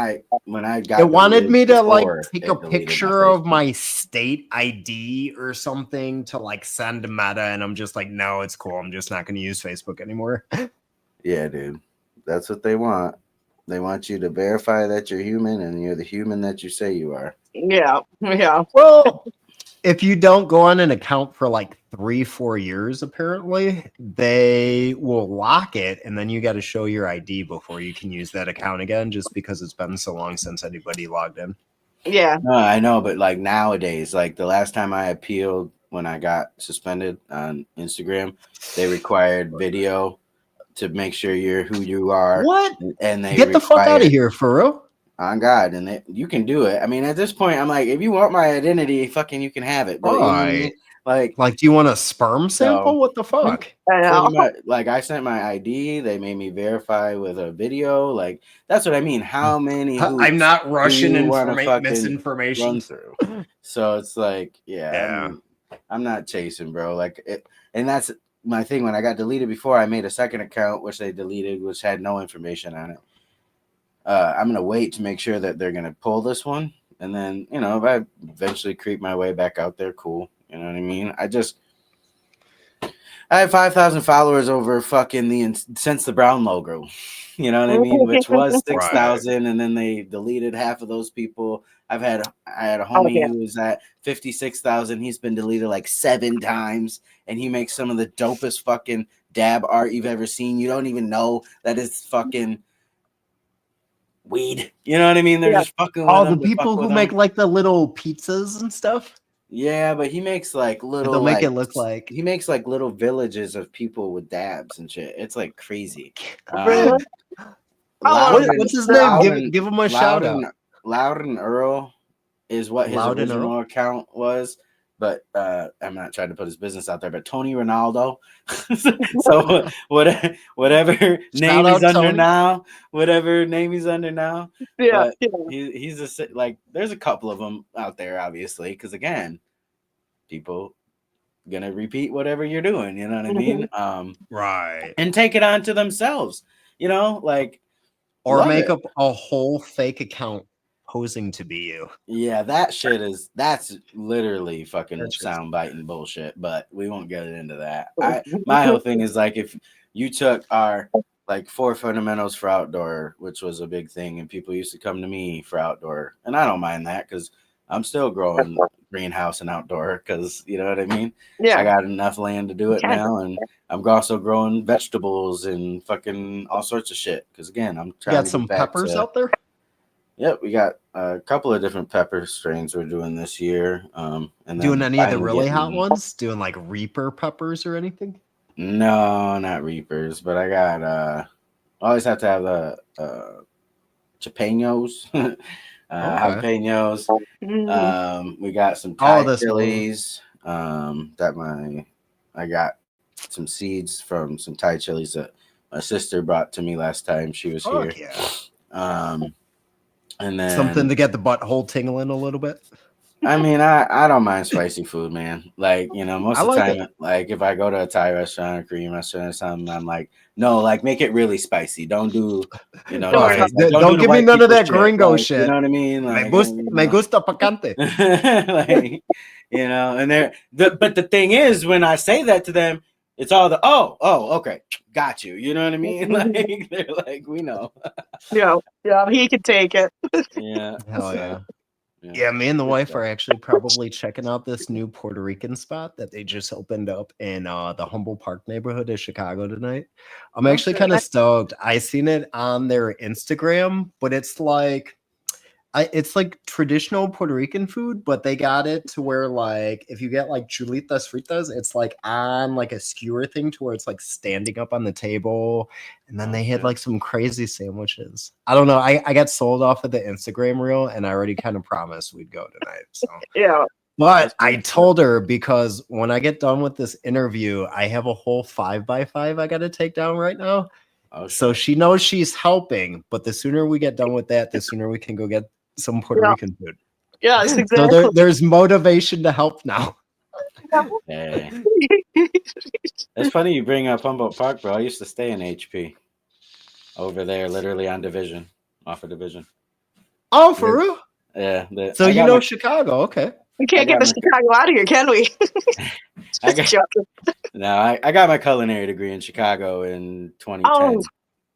S5: when I got
S3: It wanted me to like
S5: before,
S3: take
S5: it
S3: a
S5: deleted my
S3: picture of
S5: Facebook.
S3: my state ID or something to like send to Meta, and I'm just like, no, it's cool. I'm just not going to use Facebook anymore.
S5: Yeah, dude. That's what they want. They want you to verify that you're human and you're the human that you say you are.
S4: Yeah.
S3: Well, if you don't go on an account for like 3-4 years, apparently they will lock it, and then you got to show your ID before you can use that account again, just because it's been so long since anybody logged in.
S4: Yeah.
S5: No, I know, but like nowadays, like the last time I appealed when I got suspended on Instagram, they required video to make sure you're who you are.
S3: What?
S5: And they
S3: Get the fuck out of here, for real.
S5: On God, and you can do it. I mean, at this point, I'm like, if you want my identity, fucking, you can have it. But, you know what I mean? Like,
S3: do you want a sperm sample?
S5: So-
S3: What the fuck?
S4: I know.
S5: pretty much, like, I sent my ID. They made me verify with a video. Like, that's what I mean. How many hoops
S3: I'm not Russian
S5: you wanna
S3: informa-
S5: fucking
S3: misinformation.
S5: run through? So it's like,
S3: Yeah.
S5: I'm not chasing, bro. Like, and that's my thing. When I got deleted before, I made a second account, which they deleted, which had no information on it. I'm gonna wait to make sure that they're gonna pull this one, and then if I eventually creep my way back out there, cool. You know what I mean? I have 5,000 followers over fucking since the Brown logo. You know what I mean? Which was 6,000, and then they deleted half of those people. I had a homie who was at 56,000. He's been deleted like 7 times, and he makes some of the dopest fucking dab art you've ever seen. You don't even know that it's fucking weed. You know what I mean? They're just fucking with
S3: Oh,
S5: them
S3: the
S5: to
S3: people
S5: fuck
S3: who
S5: with
S3: make
S5: them.
S3: like the little pizzas and stuff.
S5: Yeah, but he makes like little.
S3: They'll make
S5: like,
S3: it look like
S5: he makes like little villages of people with dabs and shit. It's like crazy.
S4: Really?
S3: What's his name? Give him a shout out.
S5: Loudon Earl is what his
S3: Loudon
S5: original
S3: Earl?
S5: account was, but I'm not trying to put his business out there. But Tony Ronaldo, so whatever name he's under
S3: Tony.
S5: now, whatever name he's under now.
S4: Yeah,
S5: But he's like, there's a couple of them out there, obviously, because again, people gonna repeat whatever you're doing. You know what I mean?
S3: Right.
S5: And take it on to themselves. Like.
S3: Or
S5: Love
S3: make
S5: it.
S3: up a whole fake account posing to be you.
S5: Yeah, that's literally fucking
S3: That's just-
S5: soundbite and bullshit, but we won't get into that. My whole thing is like, if you took our like 4 fundamentals for outdoor, which was a big thing, and people used to come to me for outdoor, and I don't mind that because I'm still growing greenhouse and outdoor because you know what I mean?
S4: yeah.
S5: I got enough land to do it now, and I'm also growing vegetables and fucking all sorts of shit. Because again, I'm
S3: You
S5: trying
S3: got
S5: to
S3: some
S5: get back
S3: peppers
S5: to,
S3: out there?
S5: Yep, we got a couple of different pepper strains we're doing this year. And then
S3: Doing any of the
S5: finally
S3: really hot
S5: getting-
S3: ones? Doing like Reaper peppers or anything?
S5: No, not Reapers, but I got always have to have the jalapenos, jalapenos. We got some Thai chilies. I got some seeds from some Thai chilies that my sister brought to me last time she was here.
S3: Yeah.
S5: And then
S3: Something to get the butthole tingling a little bit.
S5: I mean, I don't mind spicy food, man. Like, most of the time, like if I go to a Thai restaurant or Korean restaurant or something, I'm like, no, like make it really spicy. Don't do,
S3: Don't give me none of that gringo shit.
S5: You know what I mean? Like,
S3: me gusta picante.
S5: like, and but the thing is, when I say that to them, it's all okay, got you. You know what I mean? Like they're like, we know.
S4: Yeah, he can take it.
S5: Yeah.
S3: Hell yeah. Yeah, me and the wife are actually probably checking out this new Puerto Rican spot that they just opened up in the Humboldt Park neighborhood of Chicago tonight. I'm actually kind of stoked. I seen it on their Instagram, but it's like traditional Puerto Rican food, but they got it to where like if you get like chulitas fritas, it's like on like a skewer thing to where it's like standing up on the table. And then they had like some crazy sandwiches. I don't know. I got sold off of the Instagram reel and I already kind of promised we'd go tonight. So
S4: yeah.
S3: But I told her because when I get done with this interview, I have a whole 5x5 I got to take down right now. So she knows she's helping, but the sooner we get done with that, the sooner we can go get some Puerto Rican food.
S4: Yes, exactly.
S3: So there's motivation to help now.
S5: Hey. It's funny you bring up Humboldt Park, bro. I used to stay in HP over there, literally on Division, off of Division.
S3: Oh, for real?
S5: Yeah.
S3: So you know Chicago, okay.
S4: We can't get the Chicago out of here, can we?
S5: I got my culinary degree in Chicago in 2010.
S4: Oh.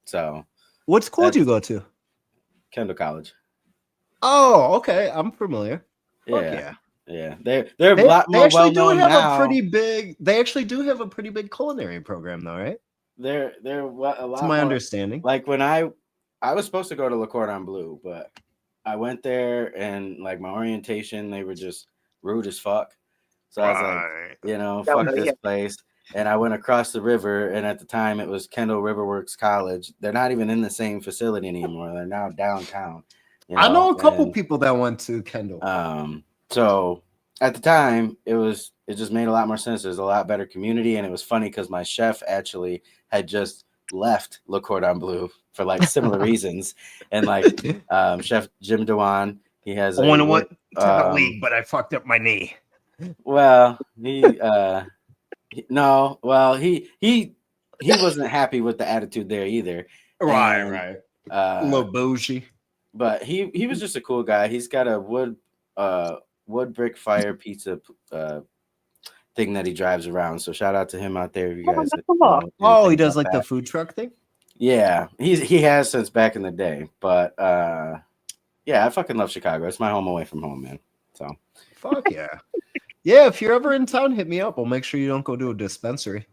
S5: So
S3: what school did you go to?
S5: Kendall College.
S3: Oh, okay. I'm familiar.
S5: Yeah. They're a lot more well known now.
S3: They actually do have a pretty big culinary program, though, right?
S5: They're a lot.
S3: To my understanding.
S5: Like when I was supposed to go to Le Cordon Bleu, but I went there and like my orientation, they were just rude as fuck. So I was like, fuck this place. And I went across the river, and at the time it was Kendall Riverworks College. They're not even in the same facility anymore. They're now downtown.
S3: I know a couple people that went to Kendall.
S5: So at the time, it just made a lot more sense. There's a lot better community, and it was funny because my chef actually had just left Le Cordon Bleu for like similar reasons, and like Chef Jim Dewan, he has
S3: I
S5: a
S3: want to went
S5: wood,
S3: to the league, but I fucked up my knee.
S5: well, no, well, he wasn't happy with the attitude there either. And,
S3: Right. A little bougie.
S5: but he was just a cool guy. He's got a wood brick fire pizza thing that he drives around. So shout out to him out there. If you guys
S4: that's cool.
S5: know
S3: Oh, he
S5: anything
S3: does
S5: about
S3: like the
S5: that.
S3: food truck thing?
S5: Yeah, he has since back in the day. But yeah, I fucking love Chicago. It's my home away from home, man. So
S3: Fuck yeah. Yeah, if you're ever in town, hit me up. We'll make sure you don't go to a dispensary.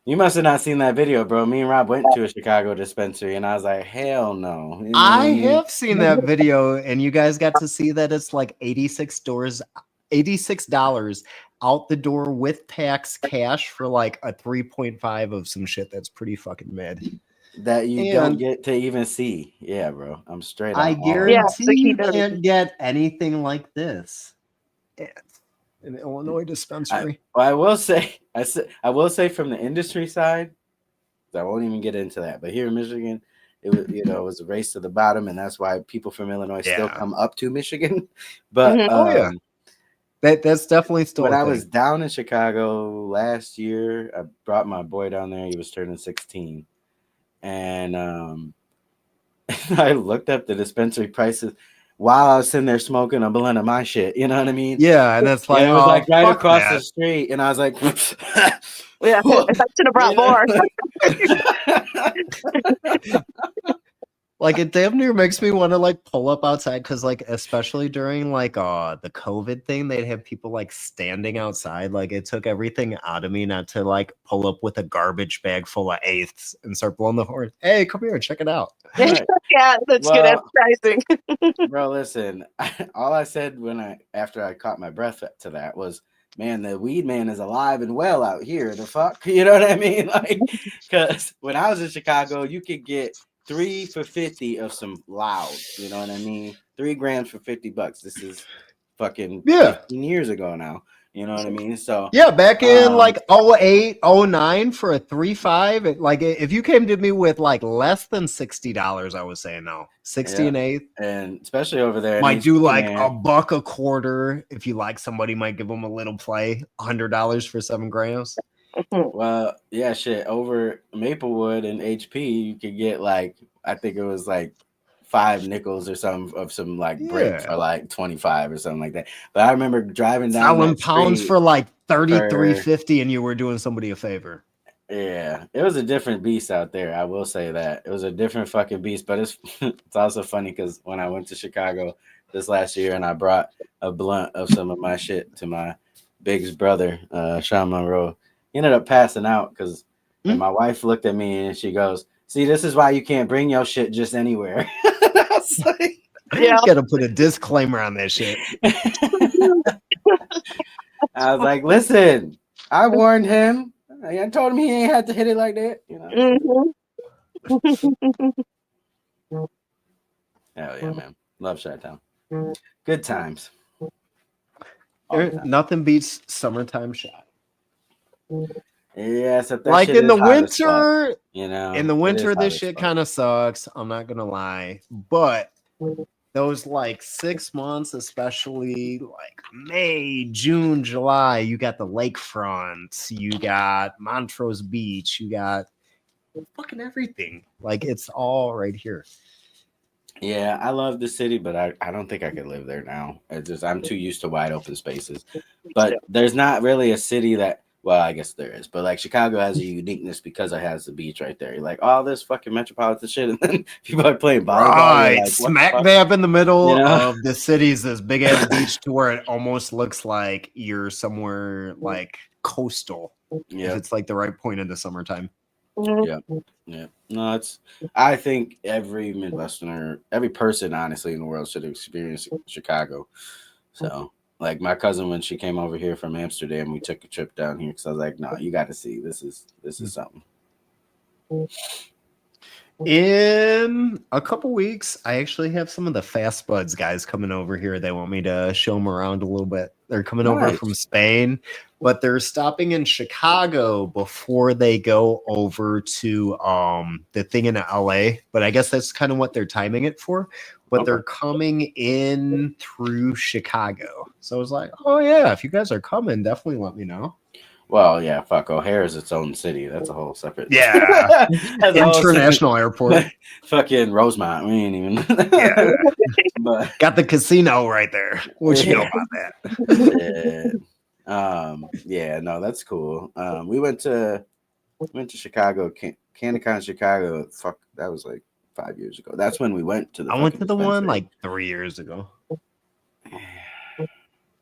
S5: you must have not seen that video, bro. Me and Rob went to a Chicago dispensary, and I was like, hell no. You know what
S3: I
S5: mean?
S3: have seen that video, and you guys got to see that it's like $86 out the door with tax cash for like a 3.5 of some shit that's pretty fucking mad.
S5: That you don't
S3: And
S5: get to even see. Yeah, bro. I'm straight
S3: I
S5: on all of
S3: guarantee
S4: Yeah, so
S3: you
S4: keep it-
S3: can't get anything like this at an Illinois dispensary.
S5: I will say, I will say from the industry side, I won't even get into that. But here in Michigan, it was it was a race to the bottom, and that's why people from Illinois still
S3: Yeah.
S5: come up to Michigan. But
S4: Mhm.
S3: Oh, yeah. That's definitely still
S5: when
S3: a
S5: I
S3: thing.
S5: was down in Chicago last year, I brought my boy down there. He was turning 16, and I looked up the dispensary prices while I was sitting there smoking a blunt of my shit. You know what I mean?
S3: Yeah, and it's like,
S5: And it was
S3: oh,
S5: like right
S3: fuck
S5: across
S3: that.
S5: the street, and I was like,
S4: Yeah, I should have brought more.
S3: Like it damn near makes me want to like pull up outside because like especially during like the COVID thing, they'd have people like standing outside. Like it took everything out of me not to like pull up with a garbage bag full of eighths and start blowing the horn. Hey, come here, check it out.
S5: Right.
S4: Yeah, that's good
S5: Well,
S4: advertising.
S5: Bro, listen, all I said after I caught my breath to that was, man, the weed man is alive and well out here. The fuck, you know what I mean? Like, because when I was in Chicago, you could get 3 for $50 of some loud. You know what I mean? 3 grams for $50. This is fucking
S3: Yeah.
S5: 15 years ago now. You know what I mean? So
S3: Yeah, back in like 08, 09 for a 3.5. Like if you came to me with like less than $60, I was saying no. 60 and eighth.
S5: and especially over there, in
S3: Might
S5: East
S3: do like
S5: Michigan,
S3: $1 a quarter. If you like somebody, might give them a little play. $100 for 7 grams.
S5: well, yeah, shit. Over Maplewood and HP, you could get like, I think it was like 5 nickels or something of some like break for like 25 or something like that. But I remember driving down
S3: selling
S5: that
S3: pounds
S5: street
S3: for like 33.50, and you were doing somebody a favor.
S5: Yeah, it was a different beast out there. I will say that it was a different fucking beast. But it's it's also funny because when I went to Chicago this last year and I brought a blunt of some of my shit to my bigg's brother, Sean Monroe, he ended up passing out because and my wife looked at me and she goes, "See, this is why you can't bring your shit just anywhere." I was like,
S4: Yeah.
S3: Gotta put a disclaimer on that shit.
S5: I was like, "Listen, I warned him. I told him he ain't had to hit it like that." You know. Hell yeah, man. Love Chi-Town. Good times.
S3: Nothing beats summertime shot.
S5: Yeah, except that
S3: Like
S5: shit
S3: in the
S5: is hot as fuck,
S3: winter,
S5: you know.
S3: in the
S5: It is
S3: winter,
S5: hot
S3: this
S5: as
S3: shit
S5: fuck.
S3: kind of sucks. I'm not gonna lie, but those like 6 months, especially like May, June, July, you got the lakefront, you got Montrose Beach, you got fucking everything. Like it's all right here.
S5: Yeah, I love the city, but I don't think I could live there now. It's just I'm too used to wide open spaces. But there's not really a city that, well, I guess there is, but like Chicago has a uniqueness because it has the beach right there. You're like, all this fucking metropolitan shit, and then people are playing volleyball.
S3: Right,
S5: Like, what the
S3: smack
S5: fuck?
S3: dab in the middle
S5: You know?
S3: of the city's this big ass beach to where it almost looks like you're somewhere like coastal. If
S5: Yeah,
S3: it's like the right point in the summertime.
S5: yeah. No, I think every Midwesterner, every person, honestly, in the world should experience Chicago. So, like my cousin, when she came over here from Amsterdam, we took a trip down here because I was like, "No, you got to see. This is something."
S3: In a couple weeks, I actually have some of the Fast Buds guys coming over here. They want me to show them around a little bit. They're coming over from
S5: Nice.
S3: Spain, but they're stopping in Chicago before they go over to the thing in LA. But I guess that's kind of what they're timing it for. But
S5: Okay.
S3: they're coming in through Chicago. So I was like, oh yeah, if you guys are coming, definitely let me know.
S5: Well, yeah, fuck. O'Hare is its own city. That's a whole separate.
S3: Yeah.
S5: That's a whole
S3: International Airport.
S5: fucking Rosemont. We ain't even.
S3: Yeah.
S5: But
S3: Got the casino right there. What you know about that?
S5: yeah, no, that's cool. We went to Chicago, CannaCon Chicago. Fuck, that was like 5 years ago. That's when we went to the.
S3: I went to
S5: fucking
S3: the one
S5: dispensary.
S3: like 3 years ago.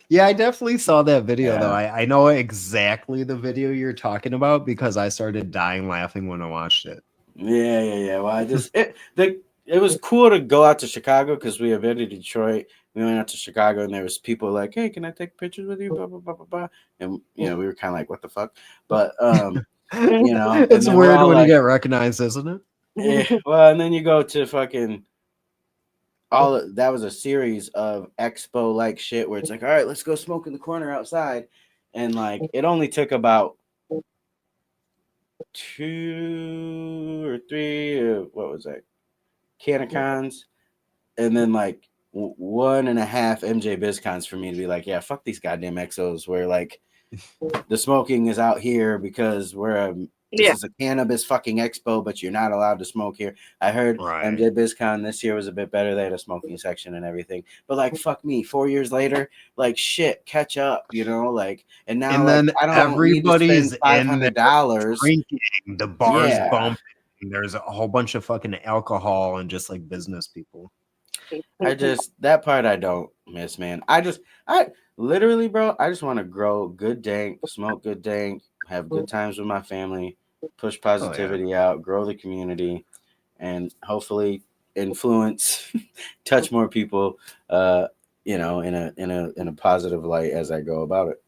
S3: Yeah, I definitely saw that video though.
S5: Yeah.
S3: I know exactly the video you're talking about because I started dying laughing when I watched it.
S5: Yeah. Well, it was cool to go out to Chicago because we have been to Detroit. We went out to Chicago and there was people like, "Hey, can I take pictures with you?" Blah blah blah blah blah. And we were kind of like, "What the fuck?" But and
S3: It's
S5: then we're
S3: weird
S5: all
S3: when you
S5: like,
S3: get recognized, isn't it?
S5: yeah. Well, and then you go to fucking that was a series of expo like shit where it's like, all right, let's go smoke in the corner outside, and like it only took about 2 or 3 what was that CannaCons, and then like 1.5 MJ BizCons for me to be like, yeah, fuck these goddamn exos where like the smoking is out here because this is a cannabis fucking expo, but you're not allowed to smoke here. I heard
S3: Right.
S5: MJ BizCon this year was a bit better. They had a smoking section and everything. But like, fuck me, 4 years later, like shit, catch up, like, and now
S3: And
S5: like
S3: then
S5: I don't need to
S3: everybody's
S5: spend
S3: in there
S5: $500.
S3: drinking, the bar's
S5: Yeah.
S3: bumping. There's a whole bunch of fucking alcohol and just like business people.
S5: That part I don't miss, man. I literally, bro, I just want to grow good dank, smoke good dank, have good times with my family, push positivity out, grow the community, and hopefully influence, touch more people, in a positive light as I go about it.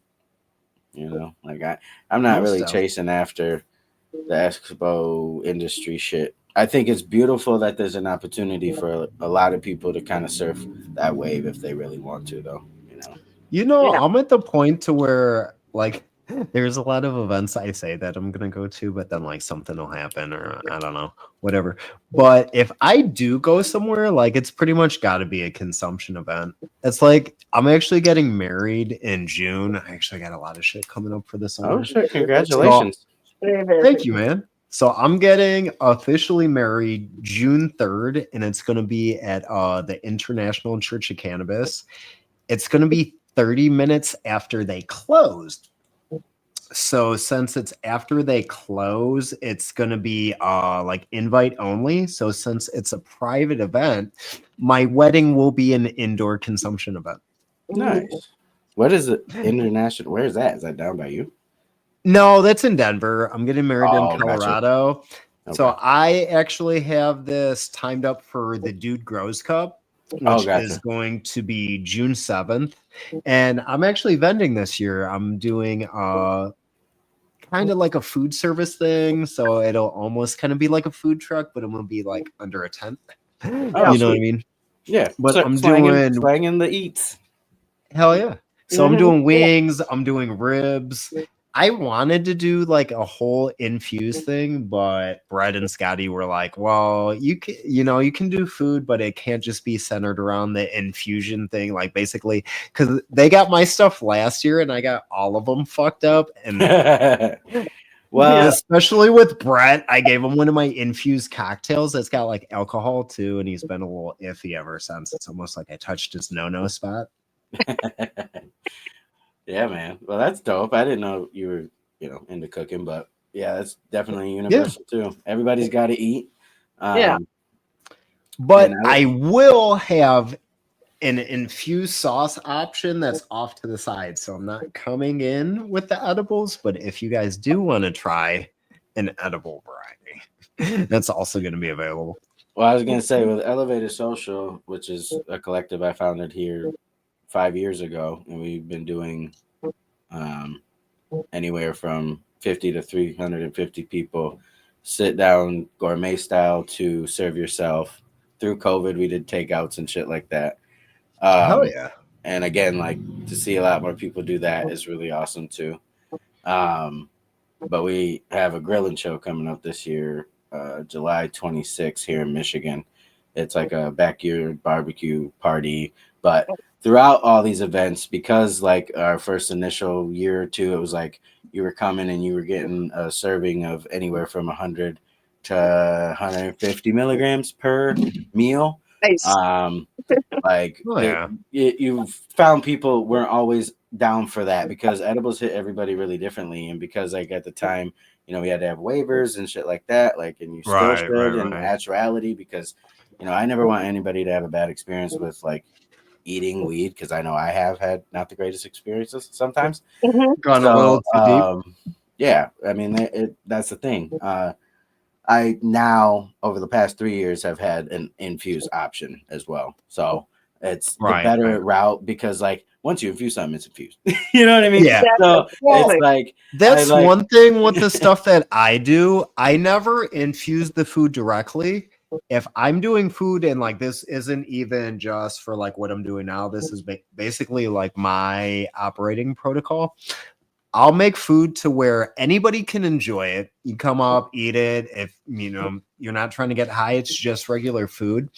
S5: Like I'm not
S3: Most
S5: really
S3: definitely.
S5: chasing after the expo industry shit. I think it's beautiful that there's an opportunity for a lot of people to kind of surf that wave if they really want to, though.
S3: I'm at the point to where like there's a lot of events I say that I'm gonna go to, but then like something will happen or I don't know, whatever. But if I do go somewhere, like it's pretty much got to be a consumption event. It's like I'm actually getting married in June. I actually got a lot of shit coming up for the summer.
S5: Oh shit! Congratulations.
S3: Thank you, man. So I'm getting officially married June 3rd, and it's going to be at the International Church of Cannabis. It's going to be 30 minutes after they closed. So since it's after they close, it's going to be like invite only. So since it's a private event, my wedding will be an indoor consumption event.
S5: Nice. What is it? International? Where is that? Is that down by you?
S3: No, that's in Denver. I'm getting married in
S5: Gotcha.
S3: Colorado.
S5: Okay.
S3: So I actually have this timed up for the Dude Grows Cup, which is going to be June 7th. And I'm actually vending this year. I'm doing kind of like a food service thing. So it'll almost kind of be like a food truck, but it will be like under a tent. You know what I mean?
S5: Yeah.
S3: But
S5: so
S3: I'm doing
S5: slanging the eats.
S3: Hell yeah. So I'm doing wings, I'm doing ribs. I wanted to do like a whole infused thing, but Brett and Scotty were like, well, you can do food, but it can't just be centered around the infusion thing. Like basically, because they got my stuff last year and I got all of them fucked up. And well, especially with Brett, I gave him one of my infused cocktails that's got like alcohol too. And he's been a little iffy ever since. It's almost like I touched his no-no spot.
S5: Yeah, man. Well, that's dope. I didn't know you were, into cooking, but yeah, that's definitely universal too. Everybody's got to eat.
S3: But I will have an infused sauce option that's off to the side. So I'm not coming in with the edibles, but if you guys do want to try an edible variety, that's also going to be available.
S5: Well, I was going to say with Elevated Social, which is a collective I founded here 5 years ago, and we've been doing anywhere from 50 to 350 people sit down gourmet style to serve yourself. Through COVID, we did takeouts and shit like that.
S3: Hell yeah.
S5: And again, like to see a lot more people do that is really awesome too. But we have a grilling show coming up this year, July 26th here in Michigan. It's like a backyard barbecue party. But throughout all these events, because like our first initial year or two, it was like you were coming and you were getting a serving of anywhere from 100 to 150 milligrams per meal.
S4: Nice.
S5: Like
S3: Oh, yeah.
S5: you found people weren't always down for that because edibles hit everybody really differently, and because like at the time, you know, we had to have waivers and shit like that, like, and you still should in actuality, because you know I never want anybody to have a bad experience with like eating weed, because I know I have had not the greatest experiences sometimes.
S3: Gone a little too deep.
S5: Yeah, I mean that's the thing. I now over the past 3 years have had an infused option as well, so it's the better route, because like once you infuse something, it's infused. You know what I mean?
S3: Yeah.
S5: So it's like
S3: that's one thing with the stuff that I do. I never infuse the food directly. If I'm doing food and like this isn't even just for like what I'm doing now, this is basically like my operating protocol. I'll make food to where anybody can enjoy it. You come up, eat it. If you know you're not trying to get high, it's just regular food.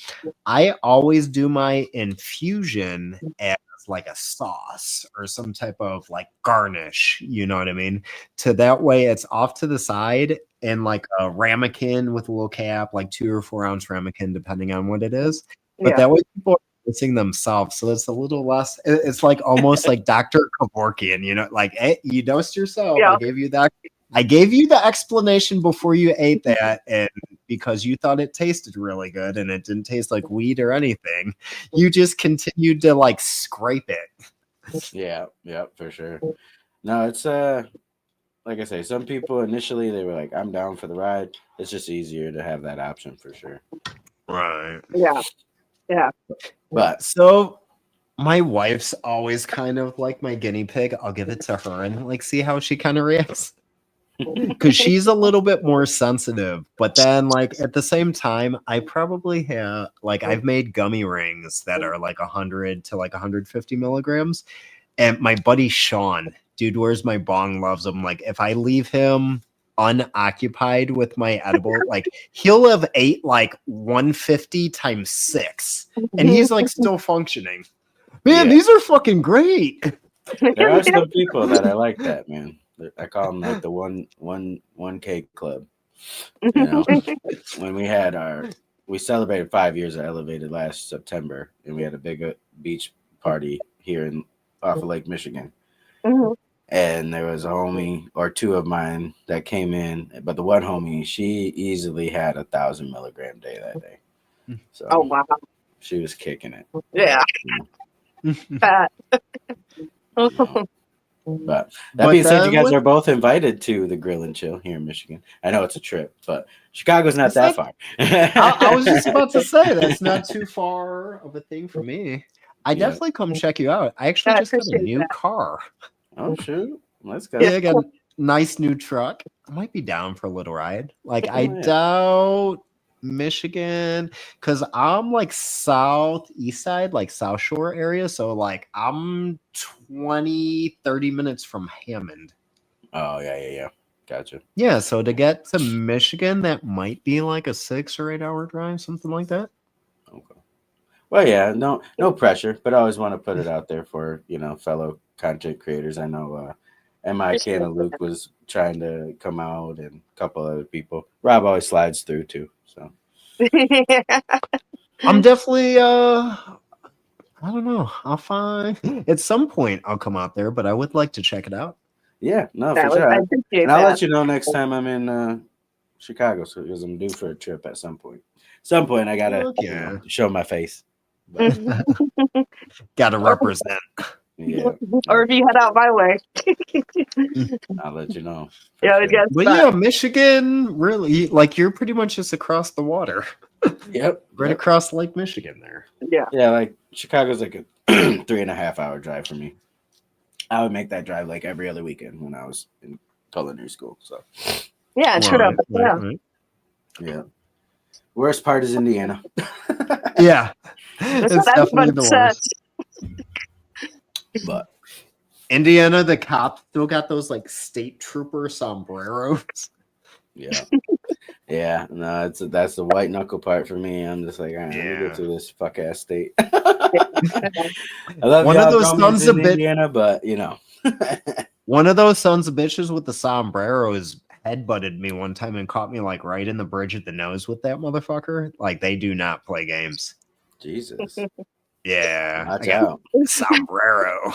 S3: I always do my infusion as like a sauce or some type of like garnish, you know what I mean? To that way it's off to the side in like a ramekin with a little cap, like 2 or 4 ounce ramekin, depending on what it is. But that way people are mixing themselves, so it's a little less. It's like almost like Dr. Kevorkian, you know, like, hey, you dosed yourself. I gave you that. I gave you the explanation before you ate that, and because you thought it tasted really good and it didn't taste like weed or anything, you just continued to like scrape it.
S5: Yeah, for sure. No, it's like I say, some people initially they were like, I'm down for the ride. It's just easier to have that option for sure.
S3: Right.
S4: Yeah.
S5: But
S3: so my wife's always kind of like my guinea pig. I'll give it to her and like see how she kind of reacts. Because she's a little bit more sensitive, but then like at the same time, I probably have like I've made gummy rings that are like 100 to like 150 milligrams, and my buddy Sean, dude, where's my bong, loves them. Like if I leave him unoccupied with my edible, like he'll have ate like 150 times 6, and he's like still functioning. Man, these are fucking great.
S5: There are some people that are like that, man. I call them like the 1K club. You know, when we celebrated 5 years of Elevated last September, and we had a big beach party here off of Lake Michigan. And there was a homie or two of mine that came in, but the one homie, she easily had 1,000 milligram day that day. So
S4: oh wow,
S5: she was kicking it.
S4: Yeah.
S5: But that being said, you guys are both invited to the Grill and Chill here in Michigan. I know it's a trip, but Chicago's not that far.
S3: I was just about to say that's not too far of a thing for me. I definitely come check you out. I actually just got a new car.
S5: Oh shoot, let's go.
S3: Yeah, I got a nice new truck. I might be down for a little ride. Like I doubt Michigan, because I'm like southeast side, like South Shore area, so like I'm 20-30 minutes from Hammond.
S5: Oh yeah, gotcha.
S3: Yeah, so to get to Michigan, that might be like a 6 or 8 hour drive, something like that.
S5: Okay. Well, yeah, no pressure, but I always want to put it out there for fellow content creators. I know M.I. Canna Luke was trying to come out, and a couple other people. Rob always slides through too. So
S3: I'm definitely I don't know. I'll find at some point I'll come out there, but I would like to check it out.
S5: Yeah, no, for sure. And I'll let you know next time I'm in Chicago, because I'm due for a trip at some point. Some point I gotta show my face.
S3: Gotta represent.
S5: Yeah.
S4: Or if you head out my way,
S5: I'll let you know.
S4: Yeah,
S5: sure.
S3: But yeah, Michigan, really, like you're pretty much just across the water.
S5: Yep.
S3: Right across Lake Michigan there.
S4: Yeah.
S5: Yeah, like Chicago's like a 3.5 hour drive for me. I would make that drive like every other weekend when I was in culinary school. So
S4: yeah, true. Right.
S5: Yeah. Worst part is Indiana.
S3: Yeah,
S4: That's
S3: it's
S4: what
S3: definitely
S4: everybody
S3: the
S4: says.
S3: worst.
S5: But
S3: Indiana, the cops still got those like state trooper sombreros.
S5: yeah. Yeah, no, that's the white knuckle part for me. I'm just like, all right, let me
S3: Yeah.
S5: get to this fuck ass state. I love
S3: One of
S5: y'all
S3: those
S5: governments
S3: sons of
S5: in
S3: bitch.
S5: Indiana, but you know.
S3: One of those sons of bitches with the sombreros headbutted me one time and caught me like right in the bridge of the nose with that motherfucker. Like they do not play games.
S5: Jesus.
S3: Yeah, I
S5: Watch
S3: got
S5: out.
S3: a sombrero.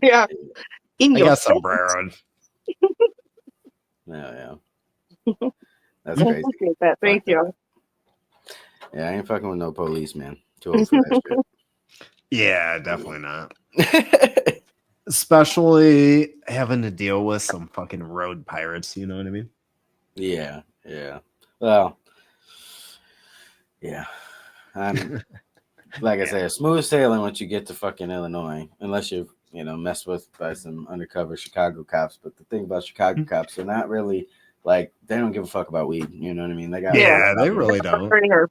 S4: Yeah. In
S3: I
S4: your
S3: got sombrero.
S5: Yeah. That's crazy.
S4: appreciate that. Thank you.
S5: Yeah, I ain't fucking with no police, man. Too old for that
S3: Yeah, definitely not.
S5: shit.
S3: Especially having to deal with some fucking road pirates. You know what I mean?
S5: Yeah. Well, yeah. I'm like I said, smooth sailing once you get to fucking Illinois, unless you're, messed with by some undercover Chicago cops. But the thing about Chicago cops, they're not really like they don't give a fuck about weed. You know what I mean? They got
S3: Yeah, they really don't.
S4: Or,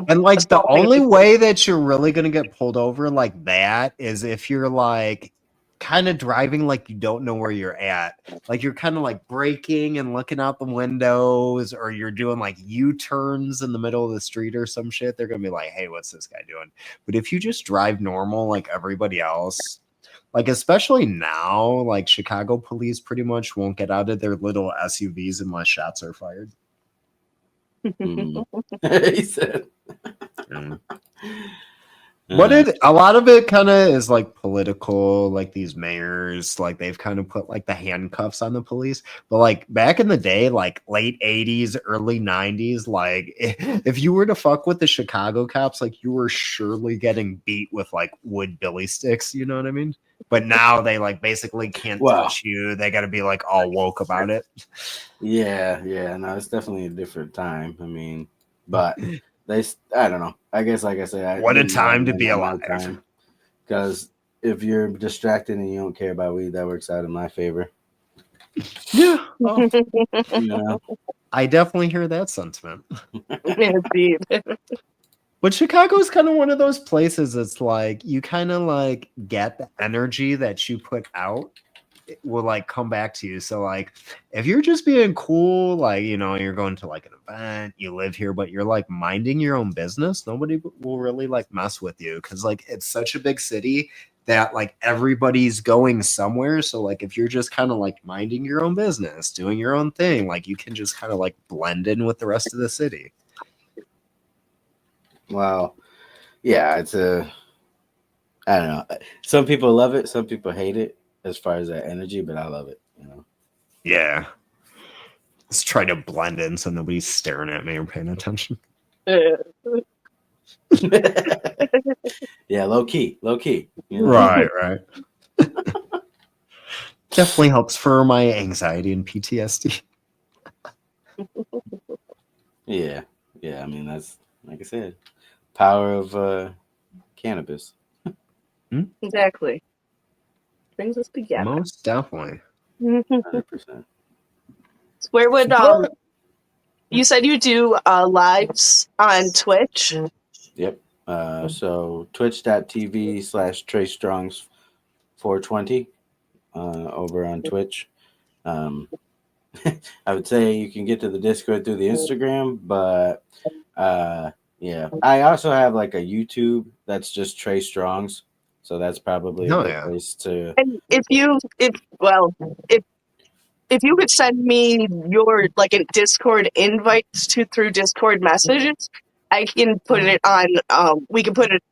S3: And like the
S4: assaulting
S3: only
S4: people.
S3: way that you're really gonna get pulled over like that is if you're like kind of driving like you don't know where you're at. Like you're kind of like braking and looking out the windows, or you're doing like U-turns in the middle of the street or some shit. They're gonna be like, hey, what's this guy doing? But if you just drive normal like everybody else, like especially now, like Chicago police pretty much won't get out of their little SUVs unless shots are fired.
S5: He said.
S3: But a lot of it kind of is like political, like these mayors, like they've kind of put like the handcuffs on the police. But like back in the day, like late 80s, early 90s, like if you were to fuck with the Chicago cops, like you were surely getting beat with like wood billy sticks, you know what I mean? But now they like basically can't touch you. They got to be like all woke about it.
S5: Yeah, no, it's definitely a different time. I mean, but I don't know. I guess, like I said,
S3: What a time to be alive.
S5: Because if you're distracted and you don't care about weed, that works out in my favor.
S3: Yeah. Well,
S5: Yeah.
S3: I definitely hear that sentiment.
S4: Indeed.
S3: But Chicago is kind of one of those places. It's like you kind of like get the energy that you put out, it will like come back to you. So like if you're just being cool, like you're going to like an event, you live here, but you're like minding your own business, nobody will really like mess with you because like it's such a big city that like everybody's going somewhere. So like if you're just kind of like minding your own business, doing your own thing, like you can just kind of like blend in with the rest of the city.
S5: Well, yeah, I don't know. Some people love it, some people hate it as far as that energy, but I love it,
S3: Yeah. Let's try to blend in so nobody's staring at me or paying attention.
S5: Yeah, low key.
S3: Right. Definitely helps for my anxiety and PTSD.
S5: Yeah. I mean, that's like I said, power of cannabis.
S4: Exactly. Brings us together.
S3: Most definitely.
S5: 100%.
S4: Where would you said you do lives on Twitch?
S5: Yep. So twitch.tv/Trey Stongz 420 over on Twitch. I would say you can get to the Discord through the Instagram, but yeah. I also have like a YouTube that's just Trey Stongz. So that's probably a good place to.
S4: And if you could send me your like a Discord invite through Discord messages, I can put it on. We can put it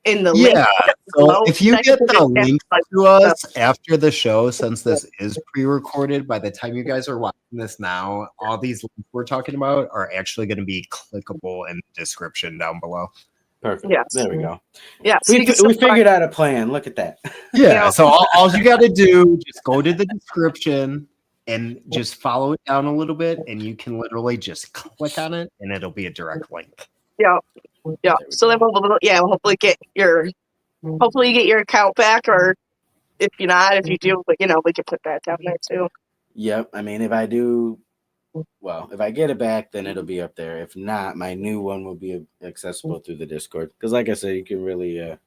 S4: in the link.
S3: So if you get the link to us after the show, since this is pre-recorded, by the time you guys are watching this now, all these links we're talking about are actually going to be clickable in the description down below.
S5: Perfect.
S4: Yes.
S5: There we go.
S4: Yeah.
S5: So we figured out a plan. Look at that.
S3: Yeah. So all you got to do, just go to the description and just follow it down a little bit, and you can literally just click on it, and it'll be a direct link.
S4: Yeah. So then we'll hopefully get your account back, or if you do, but we can put that down there too.
S5: Yep. I mean, if I do well, if I get it back, then it'll be up there. If not, my new one will be accessible through the Discord. Because, like I said, you can really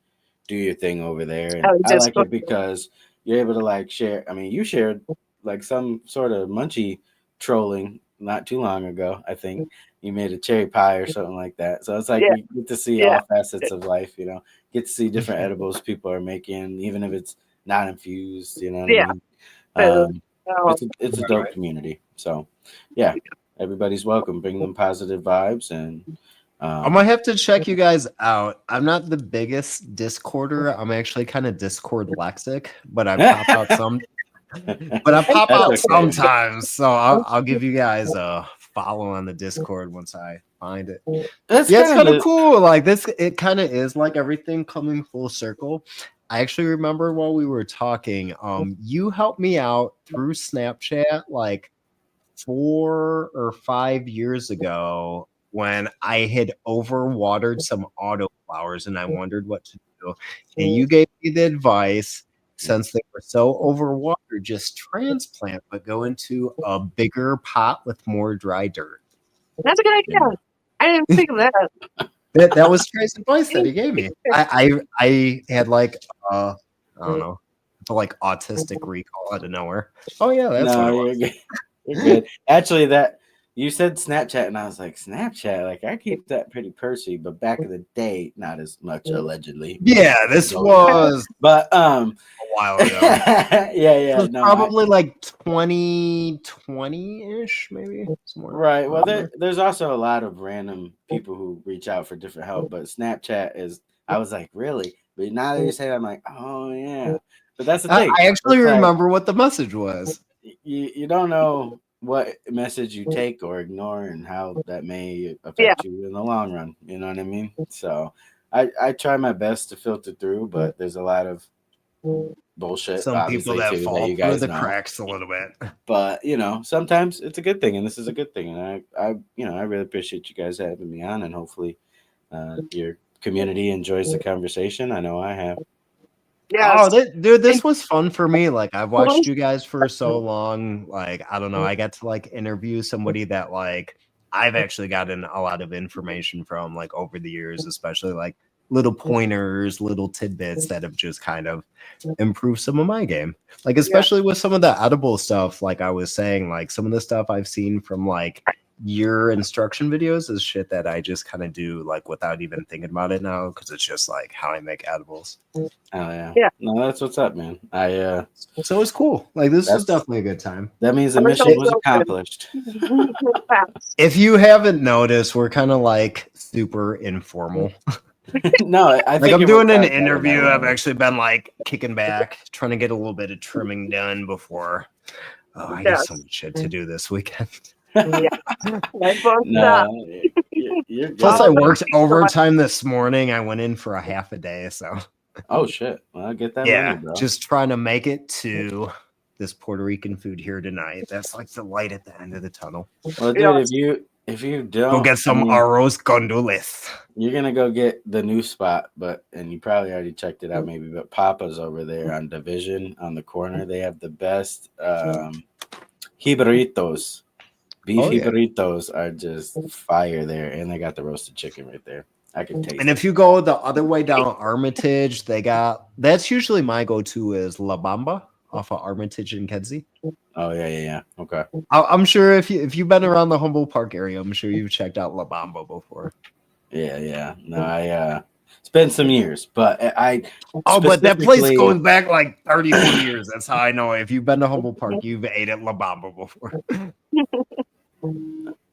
S5: do your thing over there, and I like it because you're able to like share. I mean, you shared like some sort of munchie trolling not too long ago. I think you made a cherry pie or something like that. So it's like you get to see all facets of life. You know, get to see different edibles people are making, even if it's not infused. You know what I mean? It's a dope community. So yeah, everybody's welcome. Bring them positive vibes, and
S3: I might have to check you guys out. I'm not the biggest Discorder. I'm actually kind of Discord lexic, but I pop out some. But I pop out sometimes, so I'll give you guys a follow on the Discord once I find it. It's kind of cool. Like this, it kind of is like everything coming full circle. I actually remember while we were talking, you helped me out through Snapchat like 4 or 5 years ago when I had overwatered some autoflowers and I wondered what to do. And you gave me the advice, since they were so overwatered, just transplant, but go into a bigger pot with more dry dirt.
S4: That's a good idea. I didn't think of that.
S3: That was Trey's advice that he gave me. I had like I don't know, like autistic recall out of nowhere. Oh yeah, that's what it was.
S5: You're good. Actually, that you said Snapchat, and I was like, Snapchat, like I keep that pretty pursy, but back in the day, not as much allegedly.
S3: Yeah, this was
S5: but
S3: a while ago.
S5: yeah.
S3: No, probably like 2020-ish, maybe.
S5: Right. Well, there's also a lot of random people who reach out for different help, but Snapchat is. I was like, really? But now that you say that, I'm like, oh yeah. But that's the thing.
S3: I actually remember what the message was.
S5: You don't know what message you take or ignore and how that may affect you in the long run. You know what I mean? So I try my best to filter through, but there's a lot of bullshit.
S3: Some people that fall through the cracks a little bit.
S5: But sometimes it's a good thing, and this is a good thing. And I really appreciate you guys having me on, and hopefully your community enjoys the conversation. I know I have.
S3: Yeah, dude, this was fun for me. Like I've watched you guys for so long. Like I don't know, I got to like interview somebody that like I've actually gotten a lot of information from like over the years, especially like little pointers, little tidbits that have just kind of improved some of my game. Like especially with some of the edible stuff. Like I was saying, like some of the stuff I've seen from like your instruction videos is shit that I just kind of do like without even thinking about it now, because it's just like how I make edibles.
S5: Oh yeah. No, that's what's up, man.
S3: So it's cool. Like this is definitely a good time.
S5: That means the mission was accomplished.
S3: If you haven't noticed, we're kind of like super informal.
S5: No, I think
S3: I'm doing an interview. I've actually been like kicking back, trying to get a little bit of trimming done before. I got so much shit to do this weekend.
S4: No,
S3: plus I worked overtime this morning. I went in for a half a day, so
S5: oh shit. Well, I'll get that money, bro.
S3: Just trying to make it to this Puerto Rican food here tonight. That's like the light at the end of the tunnel.
S5: Well, dude, if you don't
S3: go get some arroz con dulce,
S5: you're gonna go get the new spot, and you probably already checked it out maybe, but Papa's over there on Division on the corner. They have the best jibritos. Beefy burritos are just fire there, and they got the roasted chicken right there. I can taste.
S3: And if you go the other way down Armitage, that's usually my go-to is La Bamba off of Armitage and Kedzie.
S5: Oh yeah. Okay.
S3: I'm sure if you've been around the Humboldt Park area, I'm sure you've checked out La Bamba before.
S5: Yeah. No, it's been some years, but
S3: but that place goes back like 30 years. That's how I know. If you've been to Humboldt Park, you've ate at La Bamba before.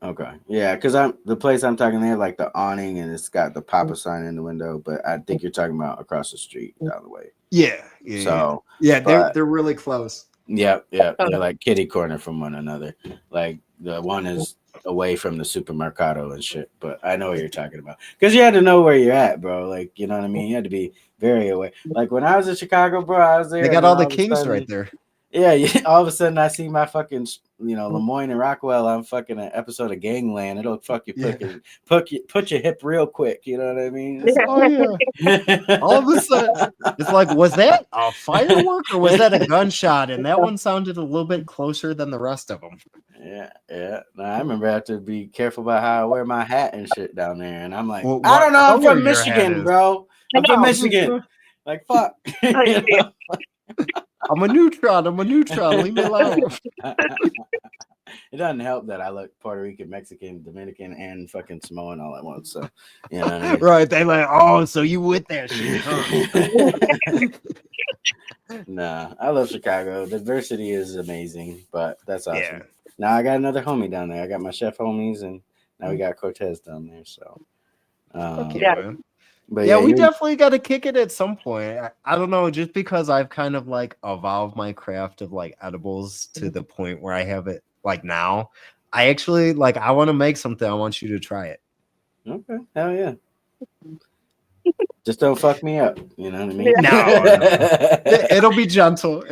S5: Okay, yeah, because the place I'm talking there, like the awning, and it's got the Papa sign in the window, but I think you're talking about across the street down the way.
S3: Yeah.
S5: So
S3: they're really close.
S5: Yep, they're like kitty corner from one another. Like the one is away from the supermercado and shit, but I know what you're talking about because you had to know where you're at, bro. Like you know what I mean. You had to be very aware. Like when I was in Chicago, bro, I was there.
S3: They got all the kings right there.
S5: Yeah. All of a sudden, I see my fucking Lemoyne and Rockwell on fucking an episode of Gangland. It'll fuck you
S3: Yeah.
S5: put your hip real quick. You know what I mean?
S3: Oh yeah. All of a sudden, it's like, was that a firework or was that a gunshot? And that one sounded a little bit closer than the rest of them.
S5: Yeah. No, I remember I have to be careful about how I wear my hat and shit down there. And I'm like,
S3: Well,
S5: I don't know. I'm
S3: what color
S5: from
S3: your hat
S5: Michigan,
S3: is?
S5: bro. I'm
S4: I
S5: from
S4: know.
S5: Michigan. Like, fuck. You know?
S3: I'm a neutron. Leave me alone.
S5: It doesn't help that I look Puerto Rican, Mexican, Dominican, and fucking Samoan all at once. So, you know what I mean?
S3: Right. They like, oh, so you with that shit, huh?
S5: Nah, I love Chicago. Diversity is amazing, but that's awesome.
S3: Yeah.
S5: Now I got another homie down there. I got my chef homies, and now we got Cortez down there. So,
S3: Man.
S5: but
S3: Yeah, we definitely got to kick it at some point. I don't know, just because I've kind of like evolved my craft of like edibles to the point where I have it like now. I actually like, I want to make something. I want you to try it.
S5: Okay, hell yeah. Just don't fuck me up. You know what I mean?
S3: No. It'll be gentle.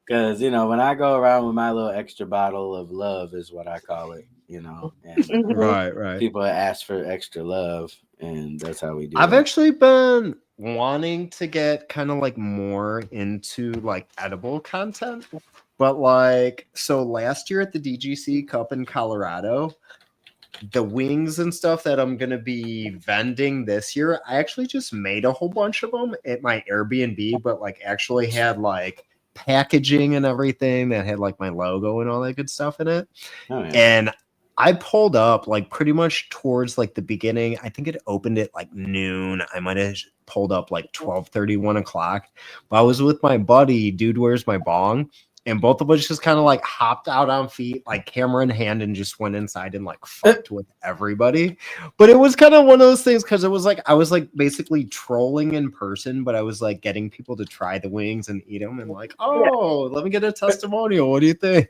S5: Because, when I go around with my little extra bottle of love is what I call it, and
S3: Right.
S5: people ask for extra love, and that's how we do
S3: I've
S5: it.
S3: actually been wanting to get kind of like more into like edible content, but like, so last year at the DGC Cup in Colorado, the wings and stuff that I'm going to be vending this year, I actually just made a whole bunch of them at my Airbnb, but like actually had like packaging and everything that had like my logo and all that good stuff in it.
S5: Oh, yeah.
S3: And I pulled up like pretty much towards like the beginning. I think it opened at like noon. I might have pulled up like 12:30, 1 o'clock. But I was with my buddy, Dude Where's My Bong? And both of us just kind of like hopped out on feet, like camera in hand, and just went inside and like fucked with everybody. But it was kind of one of those things because it was like I was like basically trolling in person, but I was like getting people to try the wings and eat them and like, oh, let me get a testimonial. What do you think?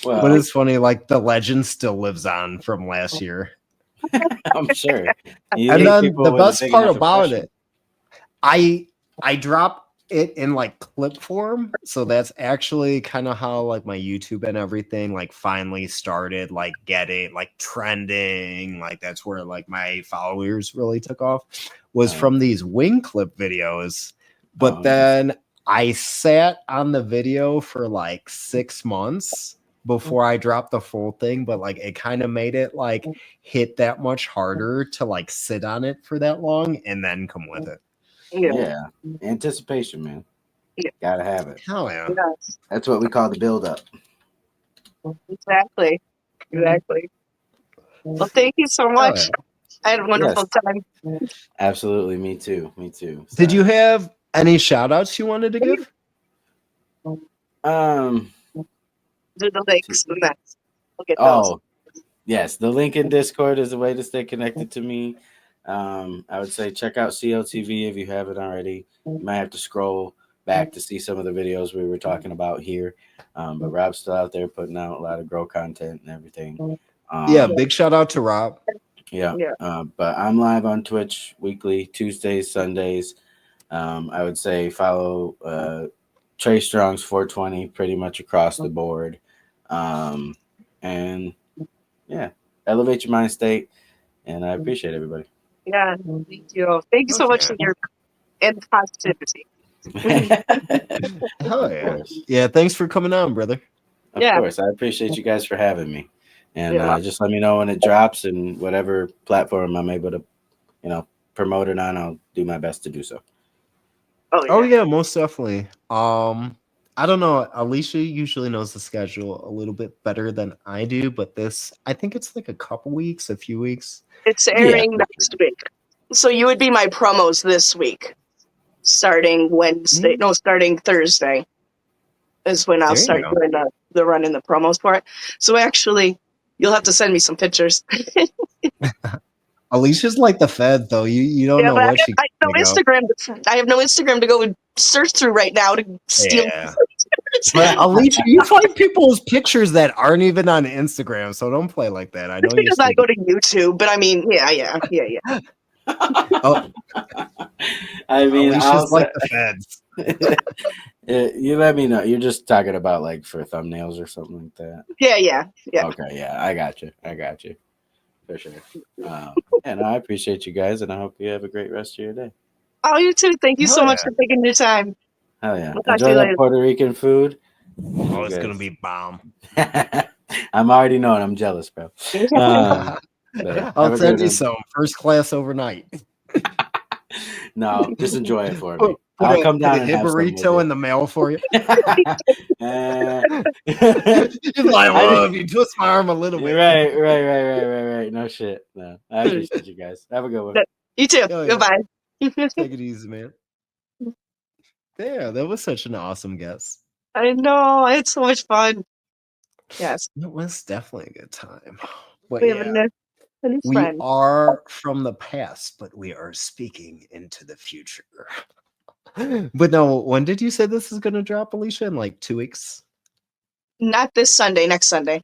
S5: Well,
S3: But it's funny, like the legend still lives on from last year.
S5: I'm sure.
S3: And then the best part about it, I drop it in like clip form, so that's actually kind of how like my YouTube and everything like finally started like getting like trending. Like that's where like my followers really took off, was from these wing clip videos. But then I sat on the video for like 6 months before I dropped the full thing, but like it kind of made it like hit that much harder to like sit on it for that long and then come with it.
S5: Yeah. Anticipation, man.
S4: Yeah.
S5: Gotta have it.
S3: Hell yeah.
S4: Yes.
S5: That's what we call the build up.
S4: Exactly. Well, thank you so much. I had a wonderful time.
S5: Absolutely. Me too.
S3: Did you have any shout outs you wanted to give?
S4: Do the links and that. We'll get those.
S5: Oh, yes. The link in Discord is a way to stay connected to me. I would say check out Cltv if you haven't already. You might have to scroll back to see some of the videos we were talking about here. But Rob's still out there putting out a lot of grow content and everything.
S3: Big shout out to Rob.
S5: Yeah. But I'm live on Twitch weekly, Tuesdays, Sundays. I would say follow Trey Stongz 420 pretty much across the board. And yeah, elevate your mind state. And I appreciate everybody.
S4: Yeah, thank you. Thank you so much for your and positivity.
S3: Hell yeah. Yeah, thanks for coming on, brother.
S5: Of course. I appreciate you guys for having me. And just let me know when it drops and whatever platform I'm able to, promote it on, I'll do my best to do so.
S3: Oh yeah, most definitely. I don't know. Alicia usually knows the schedule a little bit better than I do, but I think it's like a few weeks.
S4: It's airing next week. So you would be my promos this week. Starting Wednesday. No, starting Thursday is when I'll start doing the running the promos for it. So actually, you'll have to send me some pictures.
S3: Alicia's like the Fed, though. You don't know what she.
S4: I have no Instagram. I have no Instagram to go and search through right now to steal.
S3: Yeah. But Alicia, you find people's pictures that aren't even on Instagram, so don't play like that. I know you.
S4: Because I go to YouTube, but I mean, yeah.
S5: I mean,
S3: Alicia's like the Feds.
S5: You let me know. You're just talking about like for thumbnails or something like that.
S4: Yeah.
S5: Okay, yeah, I got you. For sure. And I appreciate you guys, and I hope you have a great rest of your day.
S4: Oh, you too. Thank you so much for taking your time.
S5: Hell yeah.
S4: I'll talk to
S5: Enjoy
S4: you
S5: that
S4: later.
S5: Puerto Rican food.
S3: Oh, it's gonna be bomb.
S5: I'm already knowing. I'm jealous, bro. Have
S3: I'll
S5: a
S3: send
S5: good
S3: you
S5: one.
S3: some first class overnight.
S5: No, just enjoy it for me.
S3: Put
S5: I'll
S3: a-
S5: come down
S3: put a
S5: and have some with
S3: burrito
S5: you.
S3: in the mail for you.
S5: Uh,
S3: He's like, well, if you twist my arm a little bit.
S5: right. No shit. No, I appreciate you guys. Have a good one.
S4: You too.
S3: Oh, yeah.
S4: Goodbye.
S3: Take it easy, man. Yeah, that was such an awesome guess.
S4: I know. I had so much fun. Yes.
S3: It was definitely a good time. But
S4: We have
S3: yeah,
S4: a new
S3: we
S4: friend.
S3: are from the past, but we are speaking into the future. But no, when did you say this is going to drop, Alicia? In like 2 weeks?
S4: Not this Sunday, next Sunday.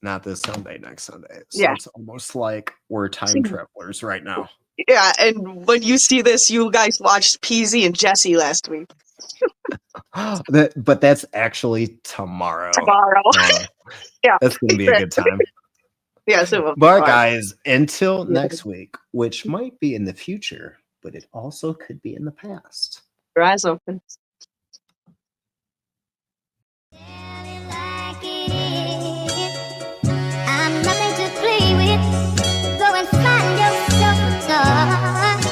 S3: Not this Sunday, next Sunday. So
S4: Yeah.
S3: it's almost like we're time travelers right now.
S4: Yeah, and when you see this, you guys watched PZ and Jesse last week.
S3: But that's actually tomorrow.
S4: Yeah.
S3: That's going to be a good time.
S4: Yes, it will.
S3: But guys, until next week, which might be in the future, but it also could be in the past.
S4: Your eyes open.
S6: I'm nothing to play with. Go and find yourself a toy.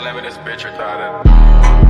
S7: Let me this bitch retarded.